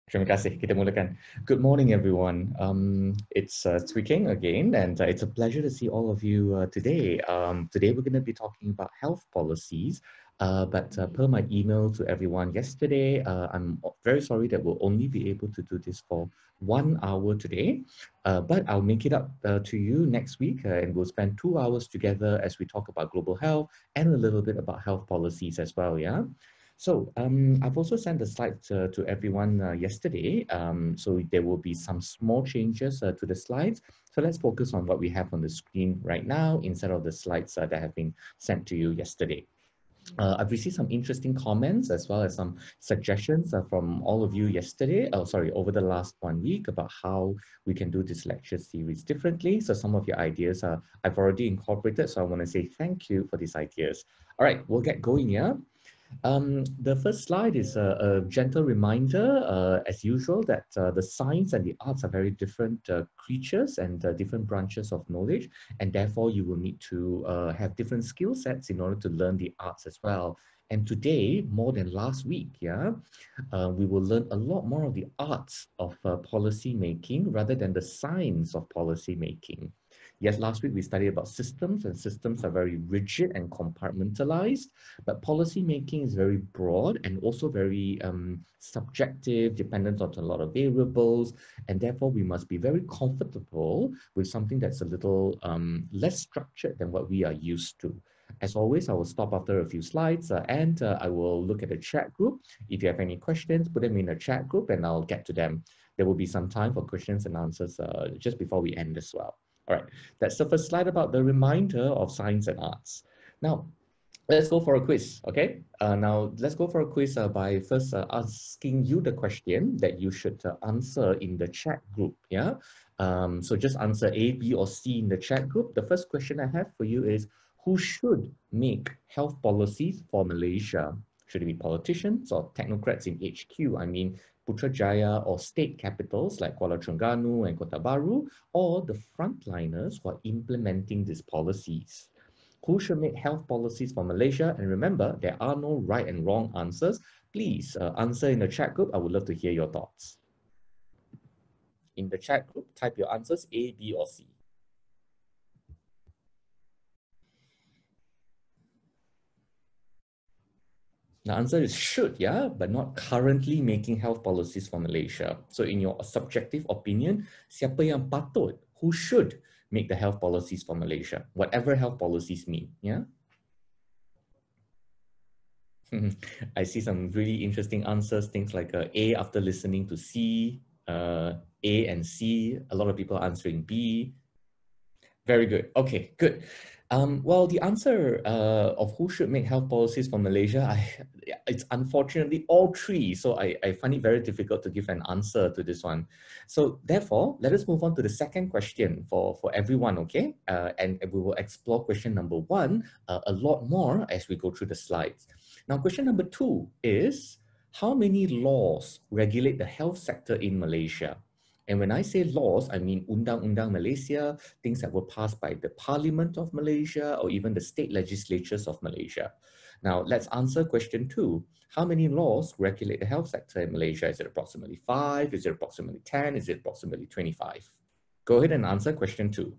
Terima kasih. Kita mulakan. Good morning, everyone. It's Tweaking again, and it's a pleasure to see all of you today. Today, we're going to be talking about health policies. But per my email to everyone yesterday, I'm very sorry that we'll only be able to do this for 1 hour today. But I'll make it up to you next week, and we'll spend 2 hours together as we talk about global health and a little bit about health policies as well. Yeah. So I've also sent the slides to everyone yesterday. So there will be some small changes to the slides. So let's focus on what we have on the screen right now instead of the slides that have been sent to you yesterday. I've received some interesting comments as well as some suggestions from all of you yesterday, over the last 1 week about how we can do this lecture series differently. So some of your ideas I've already incorporated. So I want to say thank you for these ideas. All right, we'll get going, yeah? The first slide is a gentle reminder, as usual, that the science and the arts are very different creatures and different branches of knowledge, and therefore you will need to have different skill sets in order to learn the arts as well. And today, more than last week, we will learn a lot more of the arts of policy making rather than the science of policy making. Yes, last week we studied about systems, and systems are very rigid and compartmentalized, but policy making is very broad and also very subjective, dependent on a lot of variables, and therefore we must be very comfortable with something that's a little less structured than what we are used to. As always, I will stop after a few slides and I will look at the chat group. If you have any questions, put them in the chat group and I'll get to them. There will be some time for questions and answers just before we end as well. All right, that's the first slide about the reminder of science and arts. Now, let's go for a quiz, okay? Now, let's go for a quiz by first asking you the question that you should answer in the chat group, yeah? So just answer A, B, or C in the chat group. The first question I have for you is, who should make health policies for Malaysia? Should it be politicians or technocrats in HQ? I mean, Putrajaya or state capitals like Kuala Terengganu and Kota Baru, or the frontliners who are implementing these policies? Who should make health policies for Malaysia? And remember, there are no right and wrong answers. Please answer in the chat group. I would love to hear your thoughts. In the chat group, type your answers A, B, or C. The answer is should, yeah, but not currently making health policies for Malaysia. So in your subjective opinion, siapa yang patut, who should make the health policies for Malaysia, whatever health policies mean, yeah? I see some really interesting answers, things like A after listening to C, A and C. A lot of people answering B. Very good. Okay, good. Well, the answer of who should make health policies for Malaysia, it's unfortunately all three. So I find it very difficult to give an answer to this one. So therefore, let us move on to the second question for everyone, okay? And we will explore question number one a lot more as we go through the slides. Now, question number two is, how many laws regulate the health sector in Malaysia? And when I say laws, I mean Undang-Undang Malaysia, things that were passed by the Parliament of Malaysia or even the state legislatures of Malaysia. Now, let's answer question two. How many laws regulate the health sector in Malaysia? Is it approximately 5? Is it approximately 10? Is it approximately 25? Go ahead and answer question two.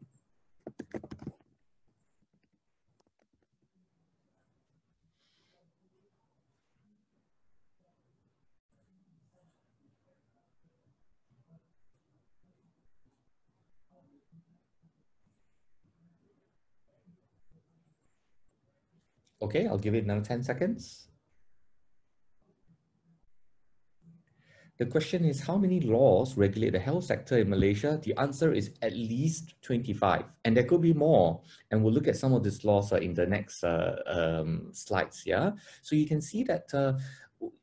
Okay, I'll give it another 10 seconds. The question is, how many laws regulate the health sector in Malaysia? The answer is at least 25, and there could be more. And we'll look at some of these laws in the next slides, yeah? So you can see that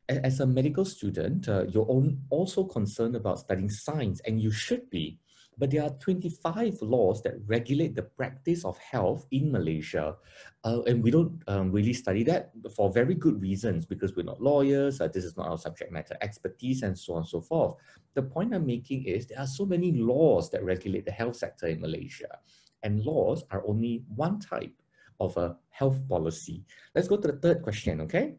as a medical student, you're also concerned about studying science, and you should be. But there are 25 laws that regulate the practice of health in Malaysia. And we don't really study that for very good reasons, because we're not lawyers, this is not our subject matter expertise, and so on and so forth. The point I'm making is there are so many laws that regulate the health sector in Malaysia, and laws are only one type of a health policy. Let's go to the third question, okay?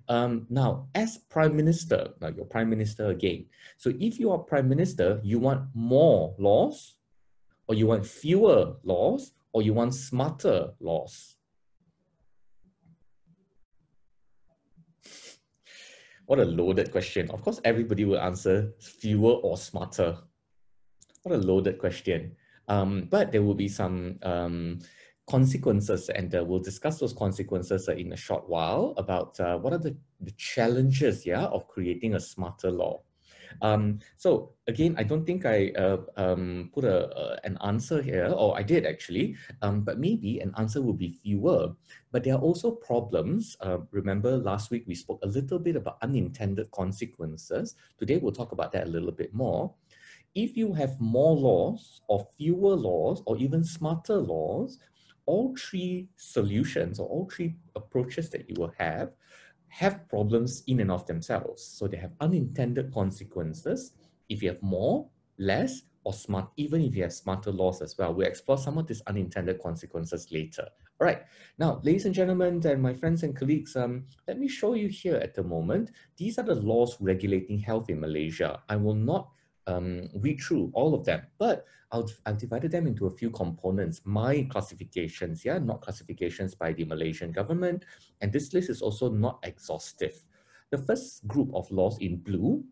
Now, as Prime Minister, now you're Prime Minister again. So if you are Prime Minister, you want more laws, or you want fewer laws, or you want smarter laws? What a loaded question. Of course, everybody will answer fewer or smarter. What a loaded question. But there will be some consequences, and we'll discuss those consequences in a short while about what are the challenges, yeah, of creating a smarter law. So again, I don't think I put an answer here, or I did actually, but maybe an answer will be fewer. But there are also problems. Remember last week we spoke a little bit about unintended consequences. Today we'll talk about that a little bit more. If you have more laws or fewer laws or even smarter laws, all three solutions or all three approaches that you will have problems in and of themselves. So they have unintended consequences if you have more, less, or smart, even if you have smarter laws as well. We'll explore some of these unintended consequences later. All right, now, ladies and gentlemen, and my friends and colleagues, let me show you here at the moment. These are the laws regulating health in Malaysia. I will not read through all of them, but I've divided them into a few components, my classifications, yeah, not classifications by the Malaysian government. And this list is also not exhaustive. The first group of laws in blue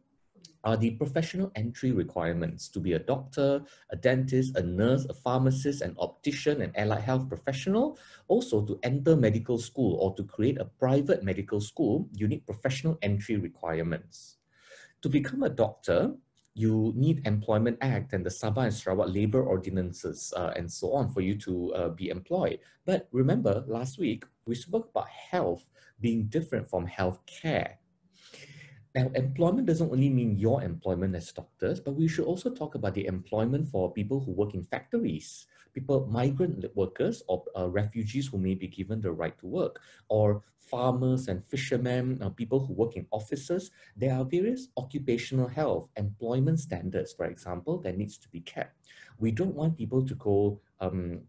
are the professional entry requirements to be a doctor, a dentist, a nurse, a pharmacist, an optician, an allied health professional. Also, to enter medical school or to create a private medical school, you need professional entry requirements. To become a doctor, you need Employment Act and the Sabah and Sarawak labor ordinances and so on for you to be employed. But remember, last week, we spoke about health being different from healthcare. Now, employment doesn't only mean your employment as doctors, but we should also talk about the employment for people who work in factories, people, migrant workers, or refugees who may be given the right to work, or farmers and fishermen, people who work in offices. There are various occupational health, employment standards, for example, that needs to be kept. We don't want people to go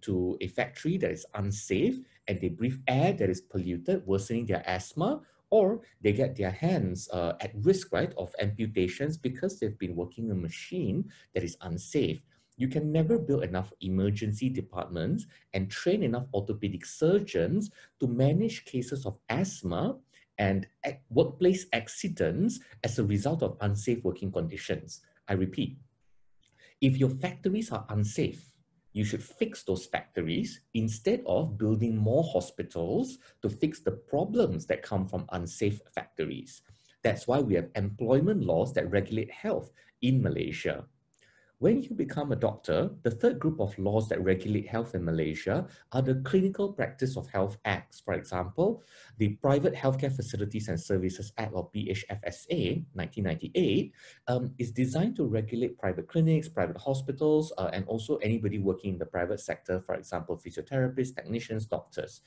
to a factory that is unsafe and they breathe air that is polluted, worsening their asthma, or they get their hands at risk, right, of amputations because they've been working a machine that is unsafe. You can never build enough emergency departments and train enough orthopedic surgeons to manage cases of asthma and workplace accidents as a result of unsafe working conditions. I repeat, if your factories are unsafe, you should fix those factories instead of building more hospitals to fix the problems that come from unsafe factories. That's why we have employment laws that regulate health in Malaysia. When you become a doctor, the third group of laws that regulate health in Malaysia are the Clinical Practice of Health Acts. For example, the Private Healthcare Facilities and Services Act, or PHFSA 1998, is designed to regulate private clinics, private hospitals, and also anybody working in the private sector, for example, physiotherapists, technicians, doctors.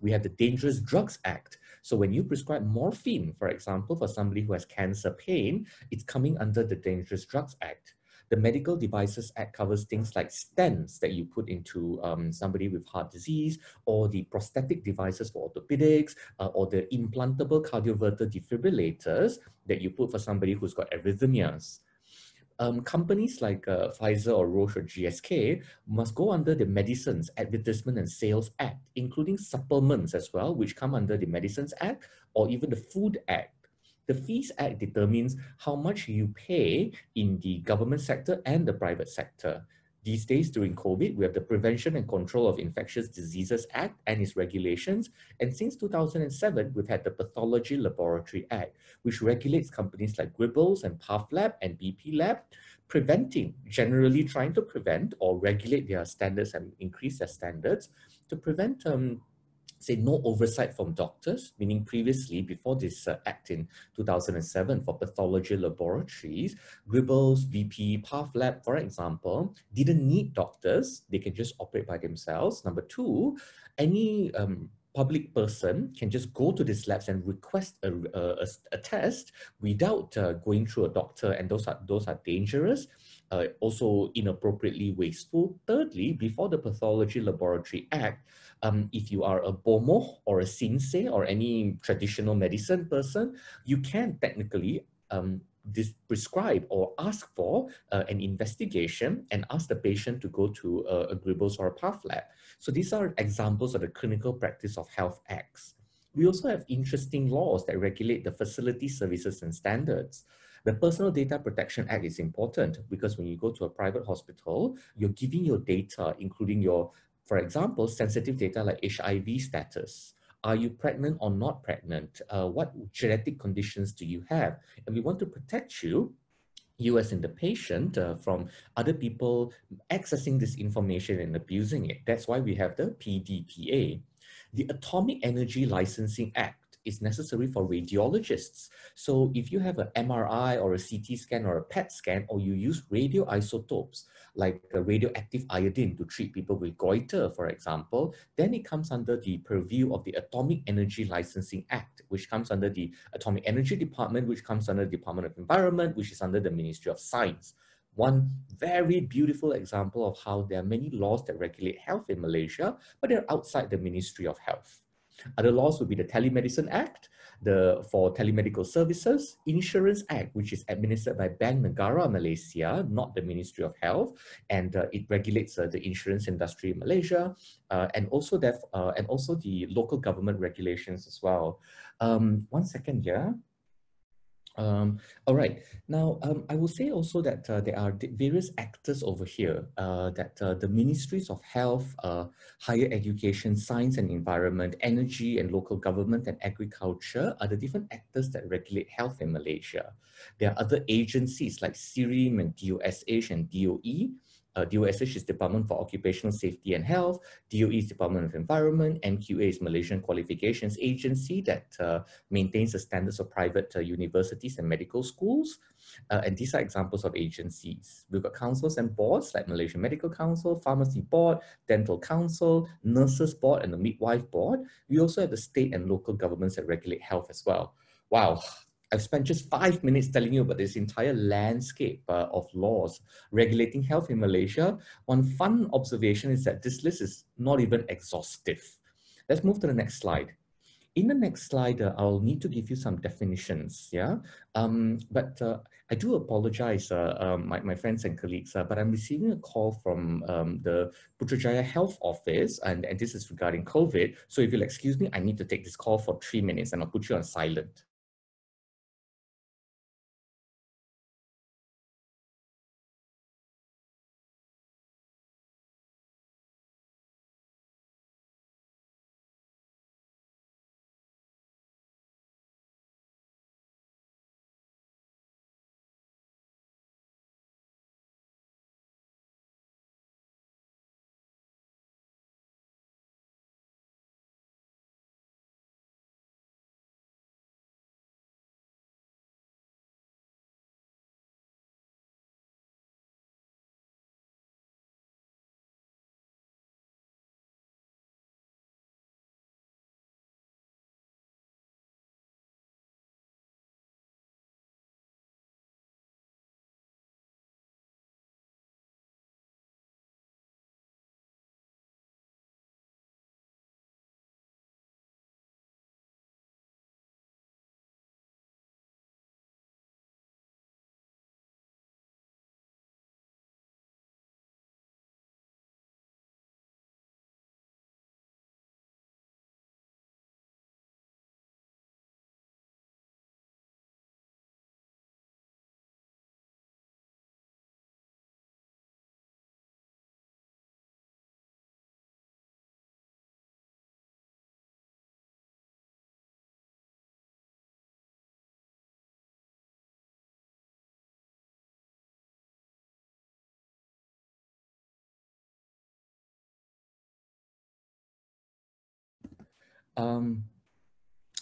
We have the Dangerous Drugs Act. So when you prescribe morphine, for example, for somebody who has cancer pain, it's coming under the Dangerous Drugs Act. The Medical Devices Act covers things like stents that you put into somebody with heart disease, or the prosthetic devices for orthopedics, or the implantable cardioverter defibrillators that you put for somebody who's got arrhythmias. Companies like Pfizer or Roche or GSK must go under the Medicines Advertisement and Sales Act, including supplements as well, which come under the Medicines Act or even the Food Act. The Fees Act determines how much you pay in the government sector and the private sector. These days, during COVID, we have the Prevention and Control of Infectious Diseases Act and its regulations. And since 2007, we've had the Pathology Laboratory Act, which regulates companies like Gribbles and PathLab and BP Lab, generally trying to prevent or regulate their standards and increase their standards to prevent say no oversight from doctors, meaning previously, before this act in 2007 for pathology laboratories, Gribbles, BP, PathLab, for example, didn't need doctors. They can just operate by themselves. Number two, any public person can just go to these labs and request a test without going through a doctor, and those are dangerous, also inappropriately wasteful. Thirdly, before the Pathology Laboratory Act, if you are a BOMO or a SINSE or any traditional medicine person, you can technically prescribe or ask for an investigation and ask the patient to go to a Gribbos or a Path lab. So these are examples of the Clinical Practice of Health Acts. We also have interesting laws that regulate the facility services and standards. The Personal Data Protection Act is important because when you go to a private hospital, you're giving your data, including your, for example, sensitive data like HIV status. Are you pregnant or not pregnant? What genetic conditions do you have? And we want to protect you as in the patient from other people accessing this information and abusing it. That's why we have the PDPA. The Atomic Energy Licensing Act is necessary for radiologists. So if you have an MRI or a CT scan or a PET scan, or you use radioisotopes like radioactive iodine to treat people with goiter, for example, then it comes under the purview of the Atomic Energy Licensing Act, which comes under the Atomic Energy Department, which comes under the Department of Environment, which is under the Ministry of Science. One very beautiful example of how there are many laws that regulate health in Malaysia, but they're outside the Ministry of Health. Other laws would be the Telemedicine Act, for telemedical services, Insurance Act, which is administered by Bank Negara Malaysia, not the Ministry of Health, and it regulates the insurance industry in Malaysia, and also the local government regulations as well. One second here. All right. Now, I will say also that there are various actors over here, that the Ministries of Health, Higher Education, Science and Environment, Energy and Local Government and Agriculture are the different actors that regulate health in Malaysia. There are other agencies like SIRIM and DOSH and DOE. DOSH is Department for Occupational Safety and Health, DOE is Department of Environment, MQA is Malaysian Qualifications Agency that maintains the standards of private universities and medical schools. And these are examples of agencies. We've got councils and boards like Malaysian Medical Council, Pharmacy Board, Dental Council, Nurses Board, and the Midwife Board. We also have the state and local governments that regulate health as well. Wow. I've spent just 5 minutes telling you about this entire landscape of laws regulating health in Malaysia. One fun observation is that this list is not even exhaustive. Let's move to the next slide. In the next slide, I'll need to give you some definitions, yeah? But I do apologize, my friends and colleagues, but I'm receiving a call from the Putrajaya Health Office, and this is regarding COVID. So if you'll excuse me, I need to take this call for 3 minutes and I'll put you on silent.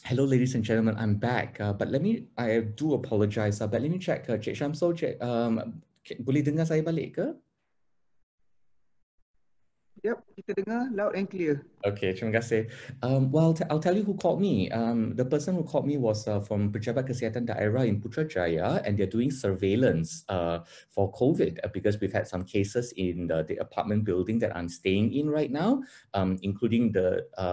Hello, ladies and gentlemen, I'm back. But I do apologize, but let me check. Cik Syamsul, boleh dengar saya balik ke? Yep, kita dengar loud and clear. Okay, terima kasih. Well, I'll tell you who called me. The person who called me was from Pejabat Kesihatan Daerah in Putrajaya, and they're doing surveillance for COVID because we've had some cases in the apartment building that I'm staying in right now, including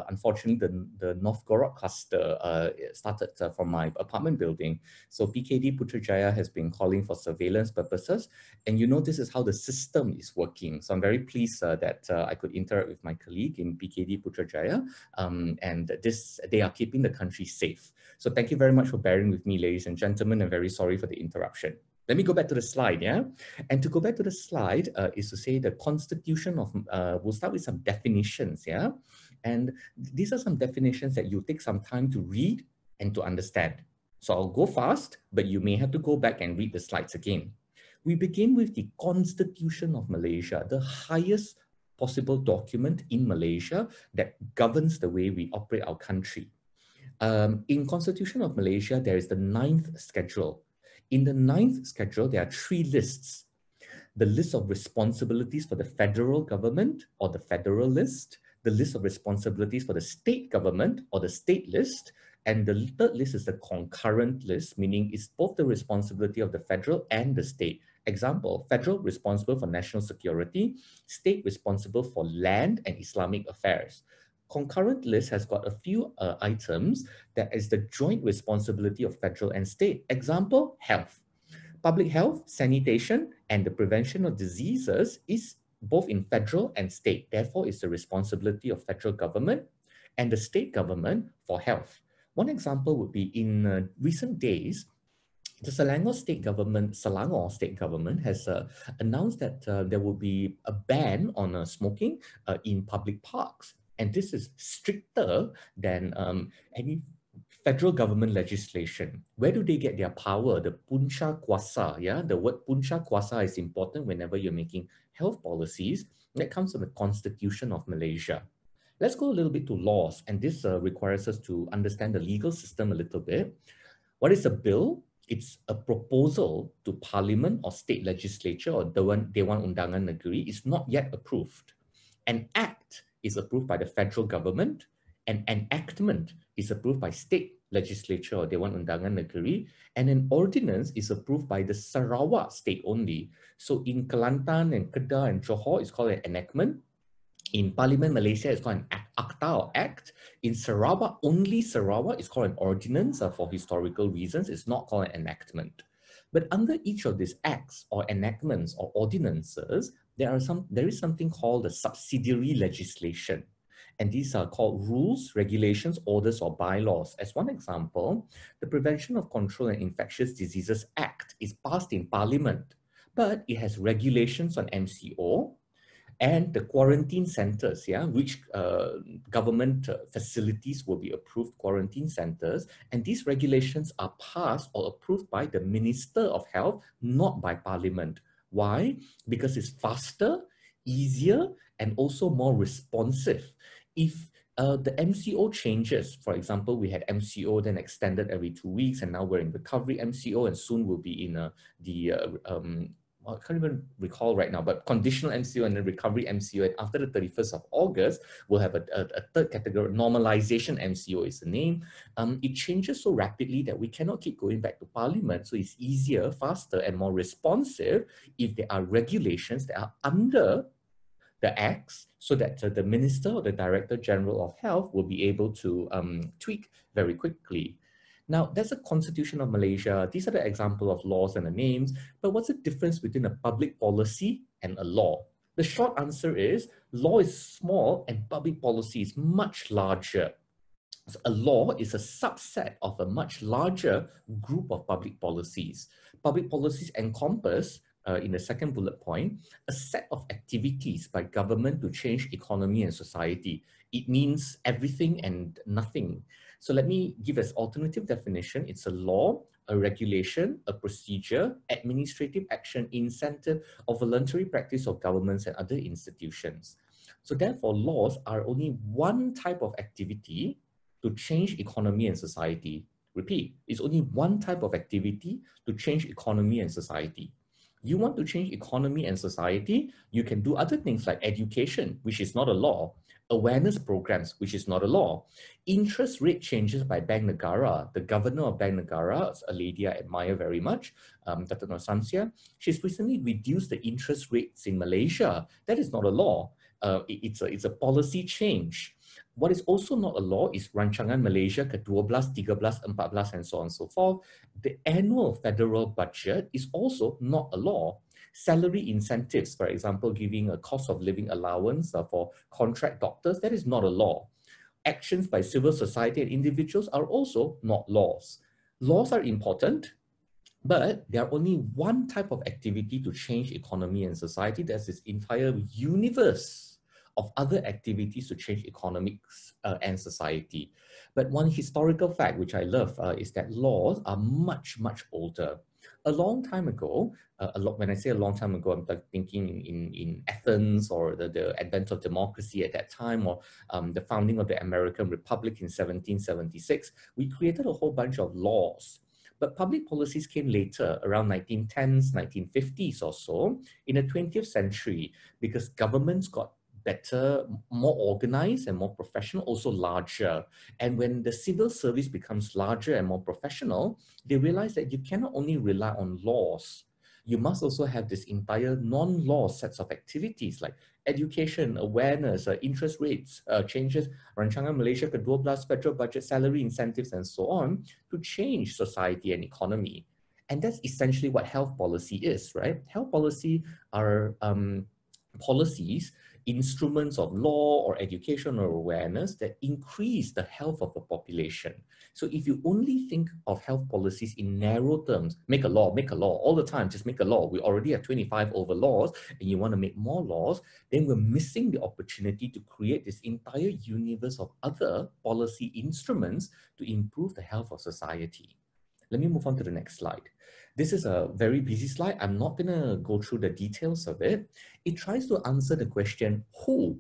unfortunately, the Novgorod cluster started from my apartment building. So PKD Putrajaya has been calling for surveillance purposes, and this is how the system is working. So I'm very pleased that I could interact with my colleague in PKD Putrajaya, and they are keeping the country safe. So thank you very much for bearing with me, ladies and gentlemen. I'm very sorry for the interruption. Let me go back to the slide, yeah? And to go back to the slide is to say the constitution of, we'll start with some definitions, yeah? And these are some definitions that you take some time to read and to understand. So I'll go fast, but you may have to go back and read the slides again. We begin with the Constitution of Malaysia, the highest possible document in Malaysia that governs the way we operate our country. In Constitution of Malaysia, there is the 9th schedule. In the 9th schedule, there are 3 lists. The list of responsibilities for the federal government or the federal list, the list of responsibilities for the state government or the state list, and the third list is the concurrent list, meaning it's both the responsibility of the federal and the state. Example, federal responsible for national security, state responsible for land and Islamic affairs. Concurrent list has got a few items that is the joint responsibility of federal and state. Example, health. Public health, sanitation, and the prevention of diseases is both in federal and state. Therefore, it's the responsibility of federal government and the state government for health. One example would be in recent days, the Selangor state government has announced that there will be a ban on smoking in public parks. And this is stricter than any federal government legislation. Where do they get their power? The punca kuasa, yeah? The word punca kuasa is important whenever you're making health policies. That comes from the Constitution of Malaysia. Let's go a little bit to laws, and this requires us to understand the legal system a little bit. What is a bill? It's a proposal to Parliament or state legislature or Dewan Undangan Negeri. Is not yet approved. An act is approved by the federal government, an enactment is approved by state legislature or Dewan Undangan Negeri, and an ordinance is approved by the Sarawak state only. So in Kelantan and Kedah and Johor, it's called an enactment. In Parliament Malaysia, it's called an acta or act. In Sarawak, only Sarawak, is called an ordinance for historical reasons. It's not called an enactment. But under each of these acts or enactments or ordinances, there is something called the subsidiary legislation. And these are called rules, regulations, orders, or bylaws. As one example, the Prevention of Control and Infectious Diseases Act is passed in Parliament, but it has regulations on MCO, and the quarantine centers, yeah, which government facilities will be approved quarantine centers. And these regulations are passed or approved by the Minister of Health, not by Parliament. Why? Because it's faster, easier, and also more responsive. If the MCO changes, for example, we had MCO then extended every 2 weeks, and now we're in recovery MCO, and soon we'll be in I can't even recall right now, but conditional MCO and then recovery MCO. And after the 31st of August, we'll have a third category, normalization MCO is the name. It changes so rapidly that we cannot keep going back to Parliament. So it's easier, faster, and more responsive if there are regulations that are under the acts, so that the Minister or the Director General of Health will be able to tweak very quickly. Now, that's the Constitution of Malaysia. These are the example of laws and the names, but what's the difference between a public policy and a law? The short answer is law is small and public policy is much larger. So a law is a subset of a much larger group of public policies. Public policies encompass, in the second bullet point, a set of activities by government to change economy and society. It means everything and nothing. So let me give as alternative definition. It's a law, a regulation, a procedure, administrative action, incentive, or voluntary practice of governments and other institutions. So therefore, laws are only one type of activity to change economy and society. Repeat, it's only one type of activity to change economy and society. You want to change economy and society, you can do other things like education, which is not a law. Awareness programs, which is not a law. Interest rate changes by Bank Negara. The governor of Bank Negara, a lady I admire very much, Dr. Nur Samsia, she's recently reduced the interest rates in Malaysia. That is not a law. It's a policy change. What is also not a law is Rancangan Malaysia ke-12, 13, 14, and so on and so forth. The annual federal budget is also not a law. Salary incentives, for example, giving a cost of living allowance for contract doctors, that is not a law. Actions by civil society and individuals are also not laws. Laws are important, but they are only one type of activity to change economy and society. There's this entire universe of other activities to change economics and society. But one historical fact, which I love, is that laws are much, much older. A long time ago, when I say a long time ago, I'm thinking in Athens, or the advent of democracy at that time, or the founding of the American Republic in 1776, we created a whole bunch of laws. But public policies came later, around 1910s, 1950s or so, in the 20th century, because governments got better, more organized and more professional, also larger. And when the civil service becomes larger and more professional, they realize that you cannot only rely on laws. You must also have this entire non-law sets of activities like education, awareness, interest rates, changes, Rancangan Malaysia ke-12, federal budget, salary incentives, and so on, to change society and economy. And that's essentially what health policy is, right? Health policy are policies, instruments of law or education or awareness that increase the health of the population. So if you only think of health policies in narrow terms, make a law all the time, just make a law. We already have 25 over laws and you want to make more laws, then we're missing the opportunity to create this entire universe of other policy instruments to improve the health of society. Let me move on to the next slide. This is a very busy slide. I'm not going to go through the details of it. It tries to answer the question, who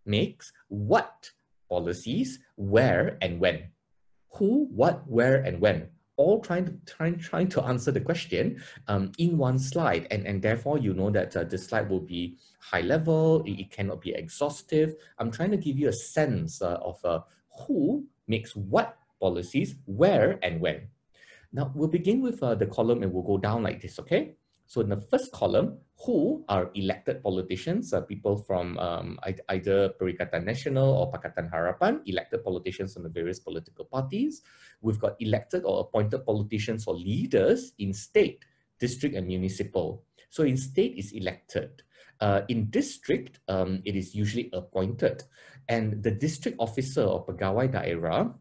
makes what policies, where and when? Who, what, where, and when? All trying to answer the question in one slide. And therefore, you know that this slide will be high level. It cannot be exhaustive. I'm trying to give you a sense of who makes what policies, where, and when. Now, we'll begin with the column and we'll go down like this, okay? So in the first column, who are elected politicians, people from either Perikatan Nasional or Pakatan Harapan, elected politicians from the various political parties. We've got elected or appointed politicians or leaders in state, district, and municipal. So in state is elected. In district, it is usually appointed. And the district officer or pegawai daerah,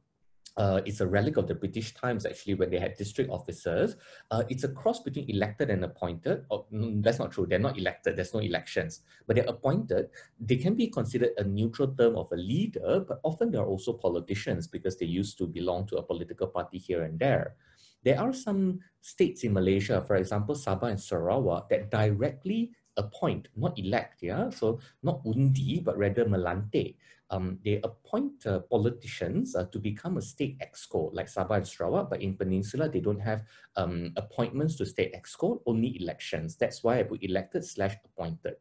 it's a relic of the British times, actually, when they had district officers. It's a cross between elected and appointed. Oh, that's not true. They're not elected. There's no elections. But they're appointed. They can be considered a neutral term of a leader, but often they're also politicians because they used to belong to a political party here and there. There are some states in Malaysia, for example, Sabah and Sarawak, that directly appoint, not elect, yeah? So not undi, but rather melantik. They appoint politicians to become a state exco, like Sabah and Sarawak, but in Peninsula, they don't have appointments to state exco, only elections. That's why I put elected/appointed.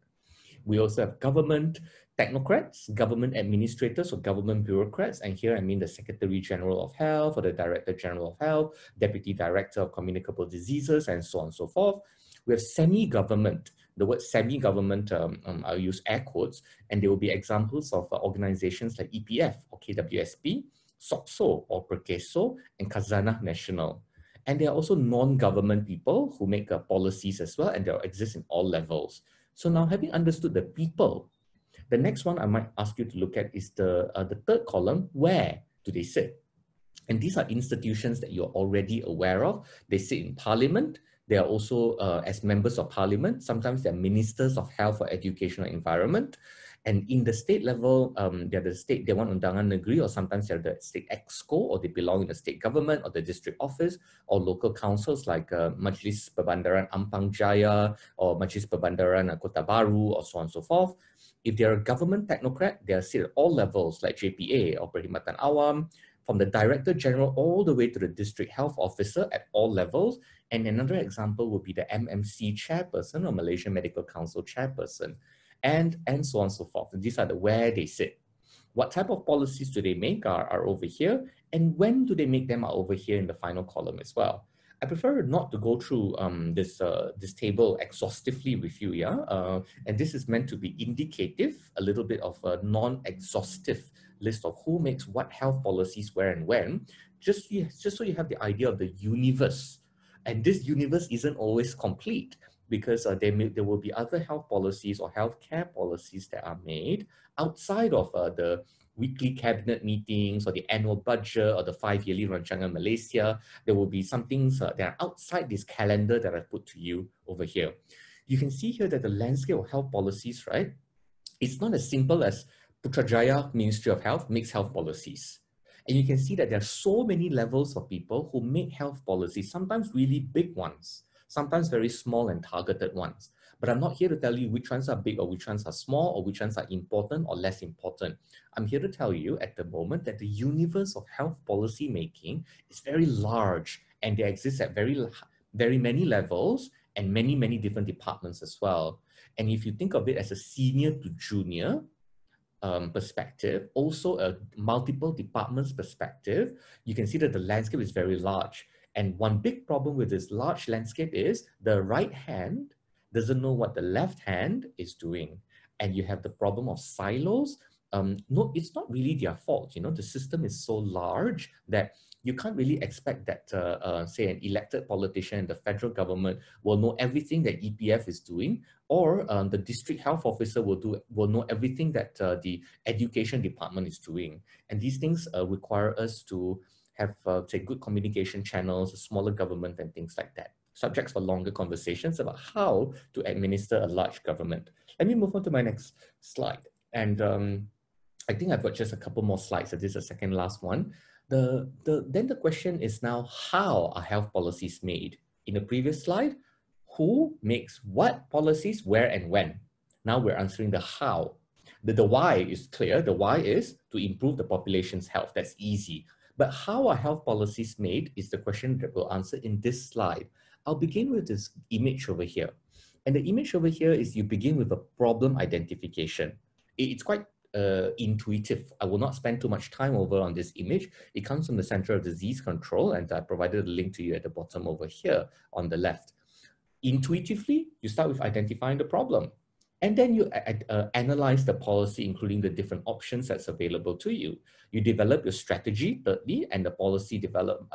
We also have government technocrats, government administrators or government bureaucrats, and here I mean the Secretary General of Health or the Director General of Health, Deputy Director of Communicable Diseases, and so on and so forth. We have semi-government. The word semi-government, I'll use air quotes, and there will be examples of organizations like EPF or KWSP, SOCSO or Perkeso, and Khazanah Nasional. And there are also non-government people who make policies as well, and they'll exist in all levels. So now, having understood the people, the next one I might ask you to look at is the third column. Where do they sit? And these are institutions that you're already aware of. They sit in Parliament. They are also, as members of Parliament, sometimes they're ministers of health or education or environment. And in the state level, they're the state Dewan Undangan Negeri, or sometimes they're the state exco, or they belong in the state government or the district office, or local councils like Majlis Perbandaran Ampang Jaya or Majlis Perbandaran Kota Baru, or so on and so forth. If they're a government technocrat, they're sit at all levels like JPA or Perkhidmatan Awam, from the Director General all the way to the District Health Officer at all levels. And another example would be the MMC Chairperson or Malaysian Medical Council Chairperson, and so on and so forth. And these are where they sit. What type of policies do they make are over here, and when do they make them are over here in the final column as well. I prefer not to go through this table exhaustively with you, yeah? And this is meant to be indicative, a little bit of a non-exhaustive list of who makes what health policies where and when, just so you have the idea of the universe. And this universe isn't always complete, because there will be other health policies or healthcare policies that are made outside of the weekly cabinet meetings or the annual budget or the 5-yearly Rancangan Malaysia. There will be some things that are outside this calendar that I've put to you over here. You can see here that the landscape of health policies, right? It's not as simple as Putrajaya Ministry of Health makes health policies. And you can see that there are so many levels of people who make health policies, sometimes really big ones, sometimes very small and targeted ones. But I'm not here to tell you which ones are big or which ones are small or which ones are important or less important. I'm here to tell you at the moment that the universe of health policy making is very large, and they exist at very many levels and many different departments as well. And if you think of it as a senior to junior perspective, also a multiple departments perspective, you can see that the landscape is very large. And one big problem with this large landscape is the right hand doesn't know what the left hand is doing. And you have the problem of silos. No, it's not really their fault. You know, the system is so large that you can't really expect that, say, an elected politician in the federal government will know everything that EPF is doing, or the district health officer will know everything that the education department is doing. And these things require us to have, say, good communication channels, a smaller government, and things like that. Subjects for longer conversations about how to administer a large government. Let me move on to my next slide. And I think I've got just a couple more slides. So this is the second last one. Then the question is now, how are health policies made? In the previous slide, who makes what policies, where and when? Now we're answering the how. The why is clear. The why is to improve the population's health. That's easy. But how are health policies made is the question that we'll answer in this slide. I'll begin with this image over here. And the image over here is you begin with a problem identification. It's quite intuitive. I will not spend too much time over on this image. It comes from the Center of Disease Control, and I provided a link to you at the bottom over here on the left. Intuitively, you start with identifying the problem, and then you analyze the policy, including the different options that's available to you. You develop your strategy, thirdly, and the policy develop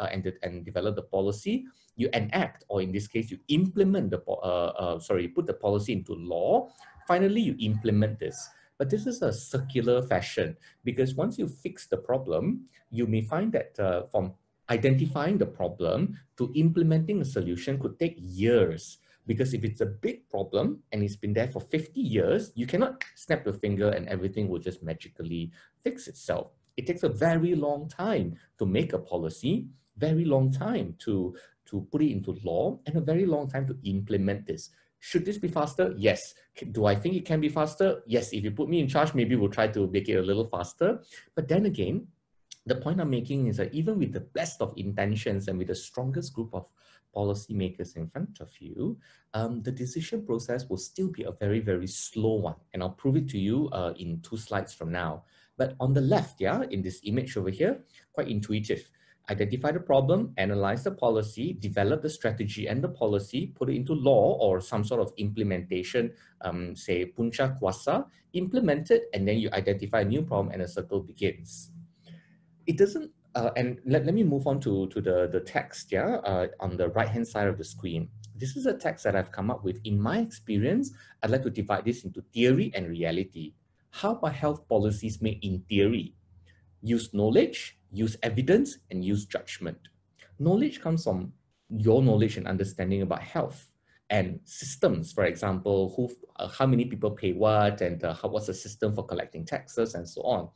develop the policy. You enact, or in this case, you implement the put the policy into law. Finally, you implement this. But this is a circular fashion, because once you fix the problem, you may find that from identifying the problem to implementing a solution could take years. Because if it's a big problem and it's been there for 50 years, you cannot snap your finger and everything will just magically fix itself. It takes a very long time to make a policy, very long time to put it into law, and a very long time to implement this. Should this be faster? Yes. Do I think it can be faster? Yes. If you put me in charge, maybe we'll try to make it a little faster. But then again, the point I'm making is that even with the best of intentions and with the strongest group of policymakers in front of you, the decision process will still be a very slow one. And I'll prove it to you in 2 slides from now. But on the left, yeah, in this image over here, quite intuitive. Identify the problem, analyze the policy, develop the strategy and the policy, put it into law or some sort of implementation, say punca kuasa, implement it, and then you identify a new problem and a circle begins. It doesn't, and let me move on to the text, yeah, on the right-hand side of the screen. This is a text that I've come up with. In my experience, I'd like to divide this into theory and reality. How are health policies made in theory? Use knowledge, use evidence, and use judgment. Knowledge comes from your knowledge and understanding about health and systems. For example, how many people pay what, and what's the system for collecting taxes, and so on.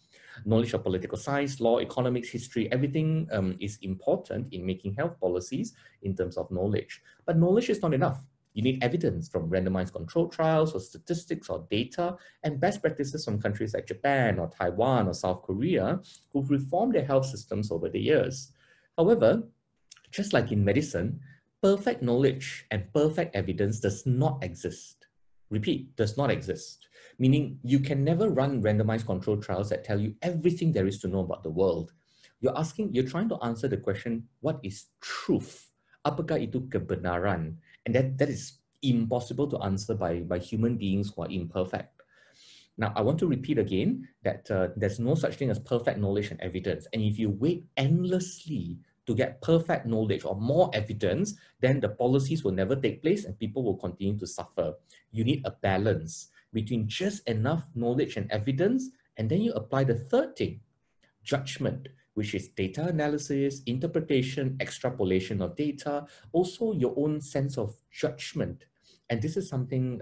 Knowledge of political science, law, economics, history, everything is important in making health policies in terms of knowledge. But knowledge is not enough. You need evidence from randomized controlled trials or statistics or data and best practices from countries like Japan or Taiwan or South Korea who've reformed their health systems over the years. However, just like in medicine, perfect knowledge and perfect evidence does not exist. Repeat, does not exist. Meaning you can never run randomized controlled trials that tell you everything there is to know about the world. You're trying to answer the question, what is truth? Apakah itu kebenaran? And that is impossible to answer by human beings who are imperfect. Now, I want to repeat again that there's no such thing as perfect knowledge and evidence. And if you wait endlessly to get perfect knowledge or more evidence, then the policies will never take place and people will continue to suffer. You need a balance between just enough knowledge and evidence, and then you apply the third thing, judgment, which is data analysis, interpretation, extrapolation of data, also your own sense of judgment. And this is something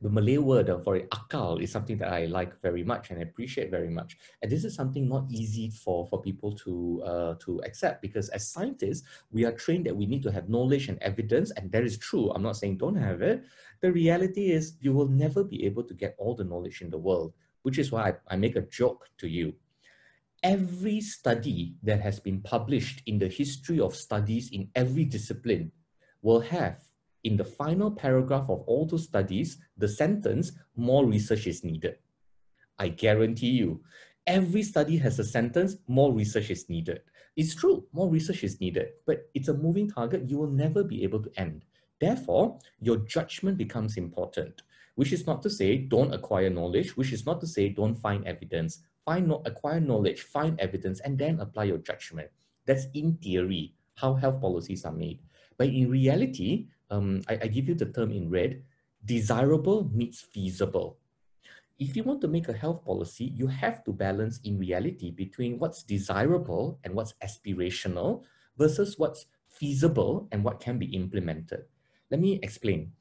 the Malay word for akal is something that I like very much and appreciate very much. And this is something not easy for people to accept, because as scientists, we are trained that we need to have knowledge and evidence, and that is true. I'm not saying don't have it. The reality is you will never be able to get all the knowledge in the world, which is why I make a joke to you. Every study that has been published in the history of studies in every discipline will have in the final paragraph of all those studies, the sentence, more research is needed. I guarantee you, every study has a sentence, more research is needed. It's true, more research is needed, but it's a moving target. You will never be able to end. Therefore, your judgment becomes important, which is not to say don't acquire knowledge, which is not to say don't find evidence. Acquire knowledge, find evidence, and then apply your judgment. That's in theory how health policies are made. But in reality, I give you the term in red, desirable meets feasible. If you want to make a health policy, you have to balance in reality between what's desirable and what's aspirational versus what's feasible and what can be implemented. Let me explain.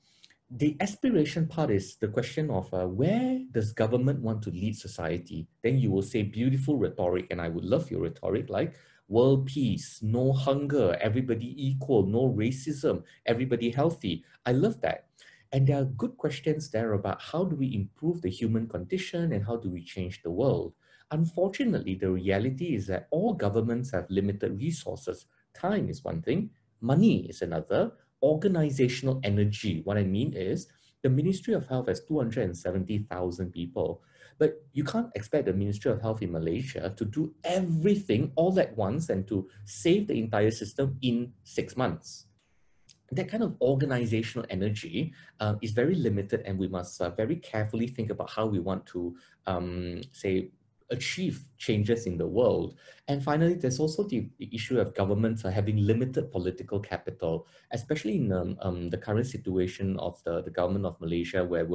The aspiration part is the question of where does government want to lead society? Then you will say beautiful rhetoric, and I would love your rhetoric, like world peace, no hunger, everybody equal, no racism, everybody healthy. I love that. And there are good questions there about how do we improve the human condition and how do we change the world? Unfortunately, the reality is that all governments have limited resources. Time is one thing, money is another, organizational energy. What I mean is the Ministry of Health has 270,000 people. But you can't expect the Ministry of Health in Malaysia to do everything all at once and to save the entire system in 6 months. That kind of organizational energy is very limited, and we must very carefully think about how we want to, achieve changes in the world. And finally, there's also the issue of governments having limited political capital, especially in the current situation of the government of Malaysia, where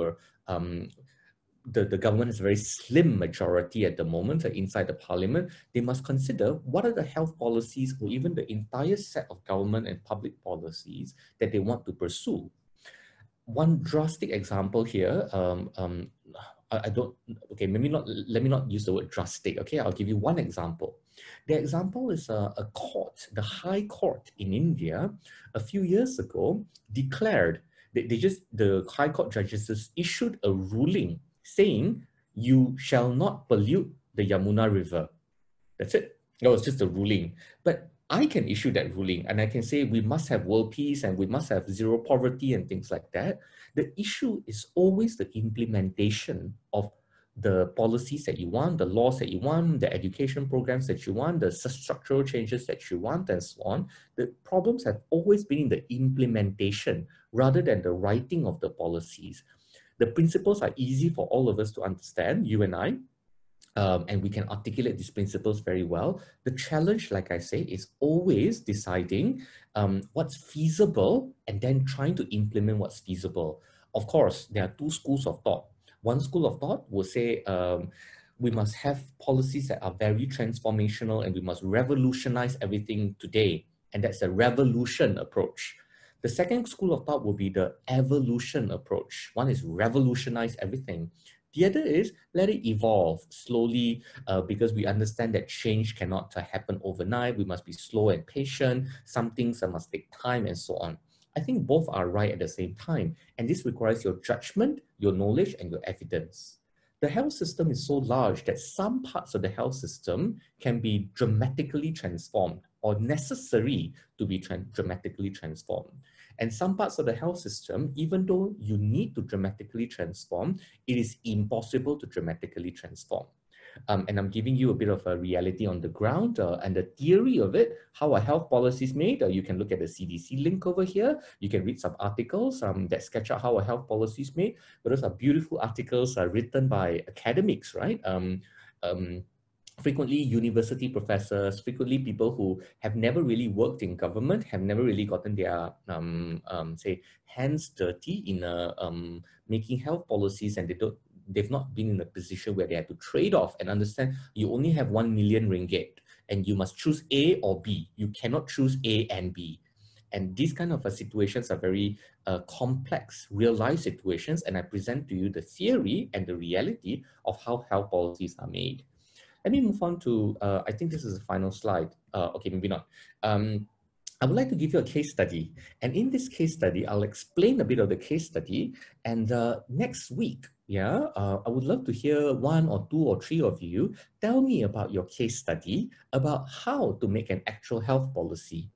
the government has a very slim majority at the moment inside the parliament. They must consider what are the health policies or even the entire set of government and public policies that they want to pursue. One drastic example here, let me not use the word drastic, okay? I'll give you one example. The example is a court, the High Court in India, a few years ago declared, the High Court judges issued a ruling saying you shall not pollute the Yamuna River. That's it. That was just a ruling. But I can issue that ruling and I can say we must have world peace and we must have zero poverty and things like that. The issue is always the implementation of the policies that you want, the laws that you want, the education programs that you want, the structural changes that you want, and so on. The problems have always been in the implementation rather than the writing of the policies. The principles are easy for all of us to understand, you and I, and we can articulate these principles very well. The challenge, like I say, is always deciding what's feasible and then trying to implement what's feasible. Of course, there are two schools of thought. One school of thought will say we must have policies that are very transformational and we must revolutionize everything today. And that's the revolution approach. The second school of thought will be the evolution approach. One is revolutionize everything. The other is let it evolve slowly because we understand that change cannot happen overnight. We must be slow and patient. Some things must take time and so on. I think both are right at the same time. And this requires your judgment, your knowledge, and your evidence. The health system is so large that some parts of the health system can be dramatically transformed or necessary to be dramatically transformed. And some parts of the health system, even though you need to dramatically transform, it is impossible to dramatically transform. And I'm giving you a bit of a reality on the ground and the theory of it, how a health policy is made. You can look at the CDC link over here. You can read some articles that sketch out how a health policy is made. But those are beautiful articles written by academics, right? Frequently university professors, frequently people who have never really worked in government, have never really gotten their, say, hands dirty in making health policies, and they've not been in a position where they have to trade off and understand you only have 1 million ringgit and you must choose A or B. You cannot choose A and B. And these kind of situations are very complex, real-life situations, and I present to you the theory and the reality of how health policies are made. Let me move on to, I think this is the final slide. Okay, maybe not. I would like to give you a case study. And in this case study, I'll explain a bit of the case study. And next week, I would love to hear 1 or 2 or 3 of you tell me about your case study about how to make an actual health policy.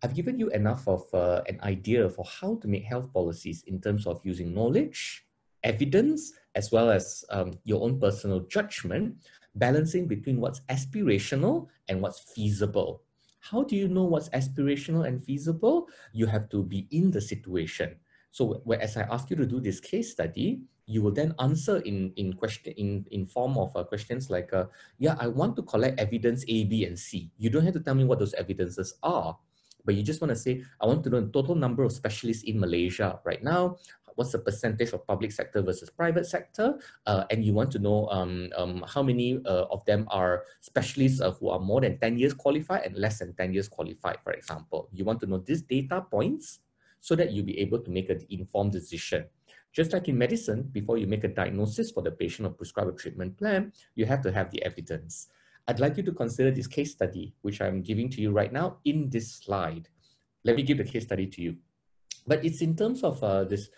I've given you enough of an idea for how to make health policies in terms of using knowledge, evidence, as well as your own personal judgment, balancing between what's aspirational and what's feasible. How do you know what's aspirational and feasible? You have to be in the situation. So as I ask you to do this case study, you will then answer in form of questions like, yeah, I want to collect evidence A, B, and C. You don't have to tell me what those evidences are, but you just want to say, I want to know the total number of specialists in Malaysia right now. What's the percentage of public sector versus private sector? And you want to know how many of them are specialists who are more than 10 years qualified and less than 10 years qualified, for example. You want to know these data points so that you'll be able to make an informed decision. Just like in medicine, before you make a diagnosis for the patient or prescribe a treatment plan, you have to have the evidence. I'd like you to consider this case study, which I'm giving to you right now in this slide. Let me give the case study to you. But it's in terms of this